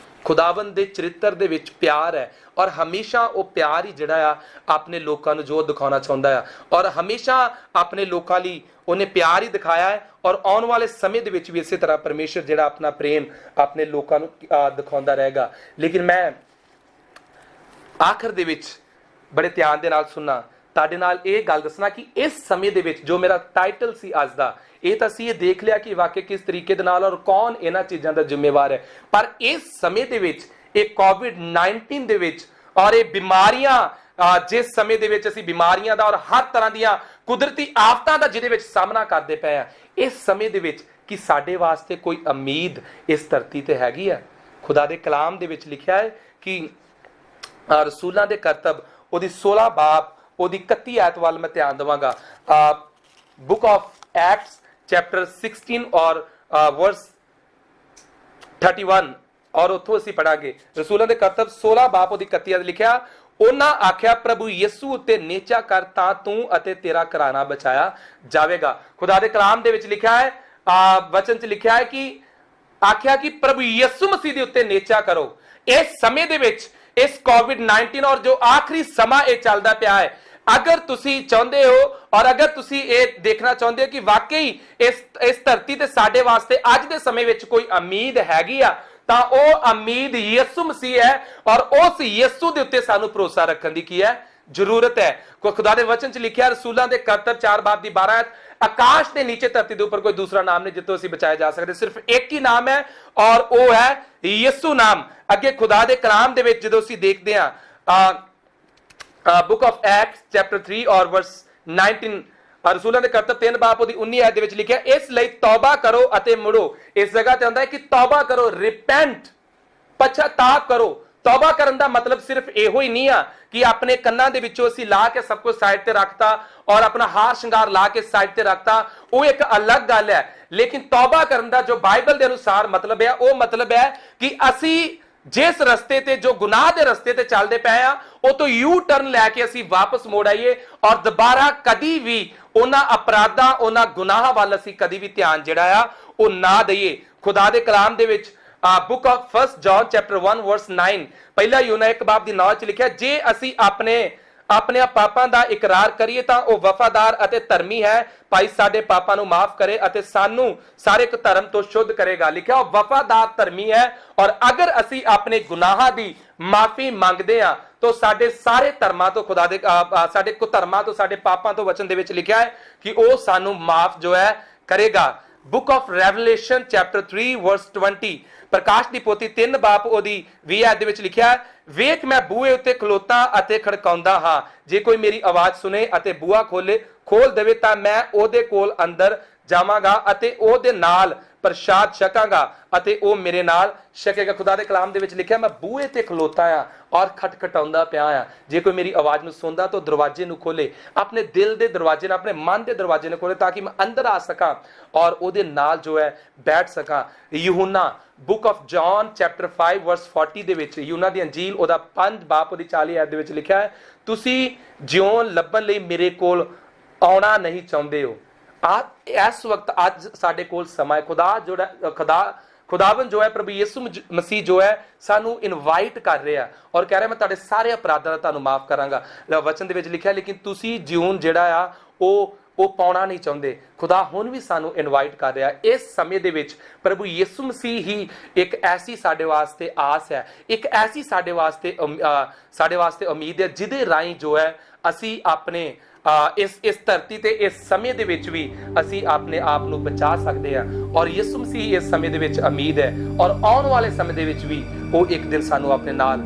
ਖੁਦਾਵੰਦ ਦੇ ਚਰਿੱਤਰ ਦੇ ਵਿੱਚ ਪਿਆਰ ਹੈ, ਔਰ ਹਮੇਸ਼ਾ ਉਹ ਪਿਆਰ ਹੀ ਜਿਹੜਾ ਆ ਆਪਣੇ ਲੋਕਾਂ ਨੂੰ ਜੋ ਦਿਖਾਉਣਾ ਚਾਹੁੰਦਾ ਆ, ਔਰ ਹਮੇਸ਼ਾ ਆਪਣੇ ਲੋਕਾਂ ਲਈ ਉਹਨੇ ਪਿਆਰ ਹੀ ਦਿਖਾਇਆ ਹੈ, ਔਰ ਆਉਣ ਵਾਲੇ ਸਮੇਂ ਦੇ ਵਿੱਚ ਵੀ ਇਸੇ ਤਰ੍ਹਾਂ ਪਰਮੇਸ਼ਰ ਜਿਹੜਾ ਆਪਣਾ ਪ੍ਰੇਮ ਆਪਣੇ ਲੋਕਾਂ ਨੂੰ ਦਿਖਾਉਂਦਾ ਰਹੇਗਾ। ਲੇਕਿਨ ਮੈਂ ਆਖਰ ਦੇ ਵਿੱਚ ਬੜੇ ਧਿਆਨ ਦੇ ਨਾਲ ਸੁਣਨਾ, ਤੁਹਾਡੇ ਨਾਲ ਇਹ ਗੱਲ ਦੱਸਣਾ ਕਿ ਇਸ ਸਮੇਂ ਦੇ ਵਿੱਚ ਜੋ ਮੇਰਾ ਟਾਈਟਲ ਸੀ ਅੱਜ ਦਾ, ਇਹ ਤਾਂ ਅਸੀਂ ਇਹ ਦੇਖ ਲਿਆ ਕਿ ਵਾਕਈ ਕਿਸ ਤਰੀਕੇ ਦੇ ਨਾਲ ਔਰ ਕੌਣ ਇਹਨਾਂ ਚੀਜ਼ਾਂ ਦਾ ਜ਼ਿੰਮੇਵਾਰ ਹੈ। ਪਰ ਇਸ ਸਮੇਂ ਦੇ ਵਿੱਚ ਇਹ ਕੋਵਿਡ-19 ਦੇ ਵਿੱਚ ਔਰ ਇਹ ਬਿਮਾਰੀਆਂ, ਜਿਸ ਸਮੇਂ ਦੇ ਵਿੱਚ ਅਸੀਂ ਬਿਮਾਰੀਆਂ ਦਾ ਔਰ ਹਰ ਤਰ੍ਹਾਂ ਦੀਆਂ ਕੁਦਰਤੀ ਆਫਤਾਂ ਦਾ ਜਿਹਦੇ ਵਿੱਚ ਸਾਹਮਣਾ ਕਰਦੇ ਪਏ ਆ, ਇਸ ਸਮੇਂ ਦੇ ਵਿੱਚ ਕਿ ਸਾਡੇ ਵਾਸਤੇ ਕੋਈ ਉਮੀਦ ਇਸ ਧਰਤੀ ਤੇ ਹੈਗੀ ਆ। ਖੁਦਾ ਦੇ ਕਲਾਮ ਦੇ ਵਿੱਚ ਲਿਖਿਆ ਹੈ ਕਿ ਰਸੂਲਾਂ ਦੇ ਕਰਤਬ ਉਹਦੀ 16 ਬਾਬ ਉਹਦੀ 31 ਆਇਤ ਵੱਲ ਮੈਂ ਧਿਆਨ ਦੇਵਾਂਗਾ। ਬੁੱਕ ਆਫ ਐਕਟਸ ਚੈਪਟਰ 16 ਔਰ ਵਰਸ 31, ਔਰ ਉੱਥੋਂ ਅਸੀਂ ਪੜਾਂਗੇ ਰਸੂਲਾਂ ਦੇ ਕਰਤਬ 16 ਬਾਬ ਉਹਦੀ 31 ਆਇਤ ਲਿਖਿਆ, ਉਹਨਾਂ ਆਖਿਆ ਪ੍ਰਭੂ ਯਿਸੂ ਉੱਤੇ ਨੇਚਾ ਕਰ ਤਾਂ ਤੂੰ ਅਤੇ ਤੇਰਾ ਘਰਾਣਾ ਬਚਾਇਆ ਜਾਵੇਗਾ। ਖੁਦਾ ਦੇ ਕਲਾਮ ਦੇ ਵਿੱਚ ਲਿਖਿਆ ਹੈ, ਵਚਨ 'ਚ ਲਿਖਿਆ ਹੈ ਕਿ ਆਖਿਆ ਕਿ ਪ੍ਰਭੂ ਯਿਸੂ ਮਸੀਹ ਦੇ ਉੱਤੇ ਨੇਚਾ ਕਰੋ। ਇਸ ਸਮੇਂ ਦੇ ਵਿੱਚ ਇਸ ਕੋਵਿਡ-19 ਔਰ ਜੋ ਆਖਰੀ ਸਮਾਂ ਇਹ ਚੱਲਦਾ ਪਿਆ ਹੈ, ਅਗਰ ਤੁਸੀਂ ਚਾਹੁੰਦੇ ਹੋ ਔਰ ਅਗਰ ਤੁਸੀਂ ਇਹ ਦੇਖਣਾ ਚਾਹੁੰਦੇ ਹੋ ਕਿ ਵਾਕਈ ਇਸ ਧਰਤੀ ਤੇ ਸਾਡੇ ਵਾਸਤੇ ਅੱਜ ਦੇ ਸਮੇਂ ਵਿੱਚ ਕੋਈ ਉਮੀਦ ਹੈਗੀ ਆ, ਤਾਂ ਉਹ ਉਮੀਦ ਯਿਸੂ ਮਸੀਹ ਹੈ, ਔਰ ਉਸ ਯਿਸੂ ਦੇ ਉੱਤੇ ਸਾਨੂੰ ਭਰੋਸਾ ਰੱਖਣ ਦੀ ਕੀ ਹੈ, ਜ਼ਰੂਰਤ ਹੈ। ਖੁਦਾ ਦੇ ਵਚਨ 'ਚ ਲਿਖਿਆ ਰਸੂਲਾਂ ਦੇ ਕਰਤਬ 4 ਬਾਬ ਦੀ 12 ਆਇਤ, ਆਕਾਸ਼ ਦੇ ਨੀਚੇ ਧਰਤੀ ਦੇ ਉੱਪਰ ਕੋਈ ਦੂਸਰਾ ਨਾਮ ਨਹੀਂ ਜਿੱਥੋਂ ਅਸੀਂ ਬਚਾਏ ਜਾ ਸਕਦੇ, ਸਿਰਫ ਇੱਕ ਹੀ ਨਾਮ ਹੈ ਔਰ ਉਹ ਹੈ ਯਿਸੂ ਨਾਮ। ਅੱਗੇ ਖੁਦਾ ਦੇ ਕਲਾਮ ਦੇ ਵਿੱਚ ਜਦੋਂ ਅਸੀਂ ਦੇਖਦੇ ਹਾਂ ਬੁੱਕ ਆਫ ਐਕਟਸ ਚੈਪਟਰ 3 ਔਰ ਵਰਸ 19, ਰਸੂਲਾਂ ਦੇ ਕਰਤਬ 3 ਬਾਬ ਉਹਦੀ 19 ਆਇਤ ਦੇ ਵਿੱਚ ਲਿਖਿਆ, ਇਸ ਲਈ ਤੌਬਾ ਕਰੋ ਅਤੇ ਮੁੜੋ। ਇਸ ਜਗ੍ਹਾ ਤੇ ਆਉਂਦਾ ਹੈ ਕਿ ਤੌਬਾ ਕਰੋ, ਰਿਪੈਂਟ, ਪਛਤਾਪ ਕਰੋ। ਤੌਬਾ ਕਰਨ ਦਾ ਮਤਲਬ ਸਿਰਫ ਇਹੋ ਹੀ ਨਹੀਂ ਆ ਕਿ ਆਪਣੇ ਕੰਨਾਂ ਦੇ ਵਿੱਚੋਂ ਅਸੀਂ ਲਾ ਕੇ ਸਭ ਕੁਝ ਸਾਈਡ ਤੇ ਰੱਖਤਾ ਔਰ ਆਪਣਾ ਹਾਰ ਸ਼ਿੰਗਾਰ ਲਾ ਕੇ ਸਾਈਡ ਤੇ ਰੱਖਤਾ, ਉਹ ਇੱਕ ਅਲੱਗ ਗੱਲ ਹੈ। ਲੇਕਿਨ ਤੌਬਾ ਕਰਨ ਦਾ ਜੋ ਬਾਈਬਲ ਦੇ ਅਨੁਸਾਰ ਮਤਲਬ ਹੈ, ਉਹ ਮਤਲਬ ਹੈ ਕਿ ਅਸੀਂ ਜਿਸ ਰਸਤੇ ਤੇ, ਜੋ ਗੁਨਾਹ ਦੇ ਰਸਤੇ ਤੇ ਚੱਲਦੇ ਪਏ ਆ, ਉਹ ਤੋਂ ਯੂ ਟਰਨ ਲੈ ਕੇ ਅਸੀਂ ਵਾਪਸ ਮੋੜ ਆਈਏ ਔਰ ਦੁਬਾਰਾ ਕਦੀ ਵੀ ਉਹਨਾਂ ਅਪਰਾਧਾਂ, ਉਹਨਾਂ ਗੁਨਾਹਾਂ ਵੱਲ ਅਸੀਂ ਕਦੀ ਵੀ ਧਿਆਨ ਜਿਹੜਾ ਆ ਉਹ ਨਾ ਦਈਏ। ਖੁਦਾ ਦੇ ਕਲਾਮ ਦੇ ਵਿੱਚ ਬੁੱਕ ਆਫ 1 ਜੌਨ ਚੈਪਟਰ 1 ਵਰਸ 9, ਪਹਿਲਾ ਯੂਹੰਨਾ 1 ਬਾਬ ਦੀ 9 ਚ ਲਿਖਿਆ, ਜੇ ਅਸੀਂ ਆਪਣੇ ਪਾਪਾਂ ਦਾ ਇਕਰਾਰ ਕਰੀਏ ਤਾਂ ਉਹ ਵਫਾਦਾਰ ਅਤੇ ਧਰਮੀ ਹੈ, ਭਾਈ ਸਾਡੇ ਪਾਪਾਂ ਨੂੰ ਮਾਫ ਕਰੇ ਅਤੇ ਸਾਨੂੰ ਸਾਰੇ ਧਰਮ ਤੋਂ ਸ਼ੁੱਧ ਕਰੇਗਾ। ਲਿਖਿਆ ਉਹ ਵਫਾਦਾਰ ਧਰਮੀ ਹੈ, ਔਰ ਅਗਰ ਅਸੀਂ ਆਪਣੇ ਗੁਨਾਹਾਂ ਦੀ ਮਾਫੀ ਮੰਗਦੇ ਆ ਤਾਂ ਸਾਡੇ ਸਾਰੇ ਧਰਮਾਂ ਤੋਂ, ਖੁਦਾ ਦੇ ਸਾਡੇ ਕੁਧਰਮਾਂ ਤੋਂ, ਸਾਡੇ ਪਾਪਾਂ ਤੋਂ ਵਚਨ ਦੇ ਵਿੱਚ ਲਿਖਿਆ ਹੈ ਕਿ ਉਹ ਸਾਨੂੰ ਮਾਫ ਜੋ ਹੈ ਕਰੇਗਾ। ਬੁੱਕ ਆਫ ਰੈਵਲੇਸ਼ਨ ਚੈਪਟਰ 3 ਵਰਸ 20, ਪ੍ਰਕਾਸ਼ ਦੀ ਪੋਥੀ 3 ਬਾਬ ਉਹਦੀ 20 ਆਇਤ ਦੇ ਵਿੱਚ ਲਿਖਿਆ ਹੈ, ਵੇਖ ਮੈਂ ਬੂਹੇ ਉੱਤੇ ਖਲੋਤਾ ਅਤੇ ਖੜਕਾਉਂਦਾ ਹਾਂ, ਜੇ ਕੋਈ ਮੇਰੀ ਆਵਾਜ਼ ਸੁਣੇ ਅਤੇ ਬੂਹਾ ਖੋਲ ਦੇਵੇ ਤਾਂ ਮੈਂ ਉਹਦੇ ਕੋਲ ਅੰਦਰ ਜਾਵਾਂਗਾ ਅਤੇ ਉਹਦੇ ਨਾਲ ਪ੍ਰਸ਼ਾਦ ਛਕਾਂਗਾ ਅਤੇ ਉਹ ਮੇਰੇ ਨਾਲ ਛਕੇਗਾ। ਖੁਦਾ ਦੇ ਕਲਾਮ ਦੇ ਵਿੱਚ ਲਿਖਿਆ, ਮੈਂ ਬੂਹੇ ਤੇ ਖਲੋਤਾ ਆ ਔਰ ਖਟਖਟਾਉਂਦਾ ਪਿਆ ਆ, ਜੇ ਕੋਈ ਮੇਰੀ ਆਵਾਜ਼ ਨੂੰ ਸੁਣਦਾ ਤਾਂ ਦਰਵਾਜ਼ੇ ਨੂੰ ਖੋਲੇ, ਆਪਣੇ ਦਿਲ ਦੇ ਦਰਵਾਜ਼ੇ ਨੂੰ, ਆਪਣੇ ਮਨ ਦੇ ਦਰਵਾਜ਼ੇ ਨੂੰ ਖੋਲੇ, ਤਾਂ ਕਿ ਮੈਂ ਅੰਦਰ ਆ ਸਕਾਂ ਔਰ ਉਹਦੇ ਨਾਲ ਜੋ ਹੈ ਬੈਠ ਸਕਾਂ। ਯੂਹੰਨਾ ਬੁੱਕ ਆਫ ਜੌਨ ਚੈਪਟਰ 5 ਵਰਸ 40 ਦੇ ਵਿੱਚ, ਯੂਹੰਨਾ ਦੀ ਅੰਜੀਲ ਉਹਦਾ 5 ਬਾਬ ਉਹਦੀ 40 ਆਇਤ ਦੇ ਵਿੱਚ ਲਿਖਿਆ ਹੈ, ਤੁਸੀਂ ਜਿਉਣ ਲੱਭਣ ਲਈ ਮੇਰੇ ਕੋਲ ਆਉਣਾ ਨਹੀਂ ਚਾਹੁੰਦੇ ਹੋ। ਇਸ ਵਕਤ ਅੱਜ ਸਾਡੇ ਕੋਲ ਸਮਾਂ ਹੈ, ਖੁਦਾਵੰਦ ਜੋ ਹੈ ਪ੍ਰਭੂ ਯਿਸੂ ਮਸੀਹ ਜੋ ਹੈ ਸਾਨੂੰ ਇਨਵਾਈਟ ਕਰ ਰਿਹਾ ਔਰ ਕਹਿ ਰਿਹਾ ਮੈਂ ਤੁਹਾਡੇ ਸਾਰੇ ਅਪਰਾਧਾਂ ਦਾ ਤੁਹਾਨੂੰ ਮਾਫ ਕਰਾਂਗਾ। ਵਚਨ ਦੇ ਵਿੱਚ ਲਿਖਿਆ, ਲੇਕਿਨ ਤੁਸੀਂ ਜਿਉਣ ਜਿਹੜਾ ਆ ਉਹ ਪਾਉਣਾ ਨਹੀਂ ਚਾਹੁੰਦੇ। ਖੁਦਾ ਹੁਣ ਵੀ ਸਾਨੂੰ ਇਨਵਾਈਟ ਕਰ ਰਿਹਾ। ਇਸ ਸਮੇਂ ਦੇ ਵਿੱਚ ਪ੍ਰਭੂ ਯਿਸੂ ਮਸੀਹ ਹੀ ਇੱਕ ਐਸੀ ਸਾਡੇ ਵਾਸਤੇ ਆਸ ਹੈ, ਇੱਕ ਐਸੀ ਸਾਡੇ ਵਾਸਤੇ ਉਮੀਦ ਹੈ, ਜਿਹਦੇ ਰਾਹੀਂ ਜੋ ਹੈ ਅਸੀਂ ਆਪਣੇ ਇਸ ਧਰਤੀ ਤੇ ਇਸ ਸਮੇਂ ਦੇ ਵਿੱਚ ਵੀ ਅਸੀਂ ਆਪਣੇ ਆਪ ਨੂੰ ਬਚਾ ਸਕਦੇ ਹਾਂ। ਔਰ ਯਿਸੂ ਮਸੀਹ ਇਸ ਸਮੇਂ ਦੇ ਵਿੱਚ ਉਮੀਦ ਹੈ, ਔਰ ਆਉਣ ਵਾਲੇ ਸਮੇਂ ਦੇ ਵਿੱਚ ਵੀ ਉਹ ਇੱਕ ਦਿਨ ਸਾਨੂੰ ਆਪਣੇ ਨਾਲ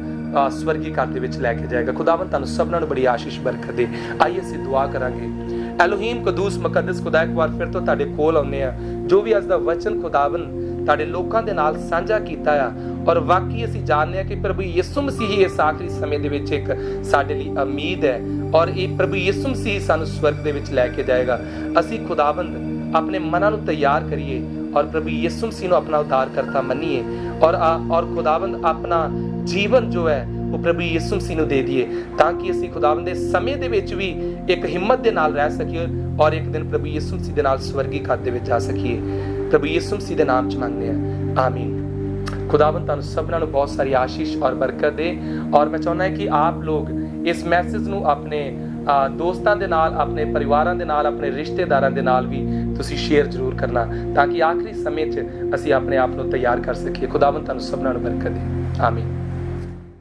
ਸਵਰਗੀ ਘਰ ਦੇ ਵਿੱਚ ਲੈ ਕੇ ਜਾਏਗਾ। ਖੁਦਾਵੰਦ ਤੁਹਾਨੂੰ ਸਭਨਾਂ ਨੂੰ ਬੜੀ ਆਸ਼ੀਸ਼ ਬਰਕਤ ਦੇ। ਆਈਏ ਅਸੀਂ ਦੁਆ ਕਰਾਂਗੇ। ਐਲੋਹੀਮ ਕਦੂਸ ਮੁਕੱਦਸ ਖੁਦਾ, ਇੱਕ ਵਾਰ ਫਿਰ ਤੋਂ ਤੁਹਾਡੇ ਕੋਲ ਆਉਂਦੇ ਆ, ਜੋ ਵੀ ਅੱਜ ਦਾ ਵਚਨ ਖੁਦਾਵੰਦ ਤੁਹਾਡੇ ਲੋਕਾਂ ਦੇ ਨਾਲ ਸਾਂਝਾ ਕੀਤਾ ਆ, ਔਰ ਵਾਕਈ ਅਸੀਂ ਜਾਣਦੇ ਆ ਕਿ ਪ੍ਰਭੂ ਯਿਸੂ ਮਸੀਹ ਇਸ ਆਖਰੀ ਸਮੇਂ ਦੇ ਵਿੱਚ ਇੱਕ ਸਾਡੇ ਲਈ ਉਮੀਦ ਹੈ, ਔਰ ਇਹ ਪ੍ਰਭੂ ਯਿਸੂ ਮਸੀਹ ਸਾਨੂੰ ਸਵਰਗ ਦੇ ਵਿੱਚ ਲੈ ਕੇ ਜਾਏਗਾ। ਅਸੀਂ ਖੁਦਾਵੰਦ ਆਪਣੇ ਮਨਾਂ ਨੂੰ ਤਿਆਰ ਕਰੀਏ और प्रभु यीशु मसीह ਨੂੰ ਆਪਣਾ ਉद्धारकर्ता ਮੰਨੀਏ और खुदावंद अपना ਜੀਵਨ ਜੋ ਹੈ ਉਹ ਪ੍ਰਭੂ ਯਿਸੂ ਮਸੀਹ ਨੂੰ ਦੇ ਦਈਏ ਤਾਂ ਕਿ ਅਸੀਂ ਖੁਦਾਵੰਦ ਦੇ ਸਮੇਂ ਦੇ ਵਿੱਚ ਵੀ ਇੱਕ ਹਿੰਮਤ ਦੇ ਨਾਲ ਰਹਿ ਸਕੀਏ ਔਰ ਇੱਕ ਦਿਨ ਪ੍ਰਭੂ ਯਿਸੂ ਮਸੀਹ ਦੇ ਨਾਲ ਸਵਰਗੀ ਘਰ ਦੇ ਵਿੱਚ ਜਾ ਸਕੀਏ। ਪ੍ਰਭੂ ਯਿਸੂ ਮਸੀਹ ਦੇ ਨਾਮ 'ਚ ਮੰਗਦੇ ਹਾਂ, ਆਮੀਨ। खुदावंद ਤੁਹਾਨੂੰ ਸਭਨਾਂ ਨੂੰ ਬਹੁਤ ਸਾਰੀ ਆਸ਼ੀਸ਼ और बरकत दे और मैं चाਹੁੰਦਾ ਹਾਂ ਕਿ ਆਪ ਲੋग ਇਸ ਮੈਸੇਜ ਨੂੰ ਆਪਣੇ ਦੋਸਤਾਂ ਦੇ ਨਾਲ, ਆਪਣੇ ਪਰਿਵਾਰਾਂ ਦੇ ਨਾਲ, ਆਪਣੇ ਰਿਸ਼ਤੇਦਾਰਾਂ ਦੇ ਨਾਲ ਵੀ ਤੁਸੀਂ ਸ਼ੇਅਰ ਜ਼ਰੂਰ ਕਰਨਾ ਤਾਂ ਕਿ ਆਖਰੀ ਸਮੇਂ 'ਚ ਅਸੀਂ ਆਪਣੇ ਆਪ ਨੂੰ ਤਿਆਰ ਕਰ ਸਕੀਏ। ਖੁਦਾਵੰਦ ਤੁਹਾਨੂੰ ਸਭਨਾਂ ਨੂੰ ਬਰਕਤ ਦੇ, ਆਮੀਨ।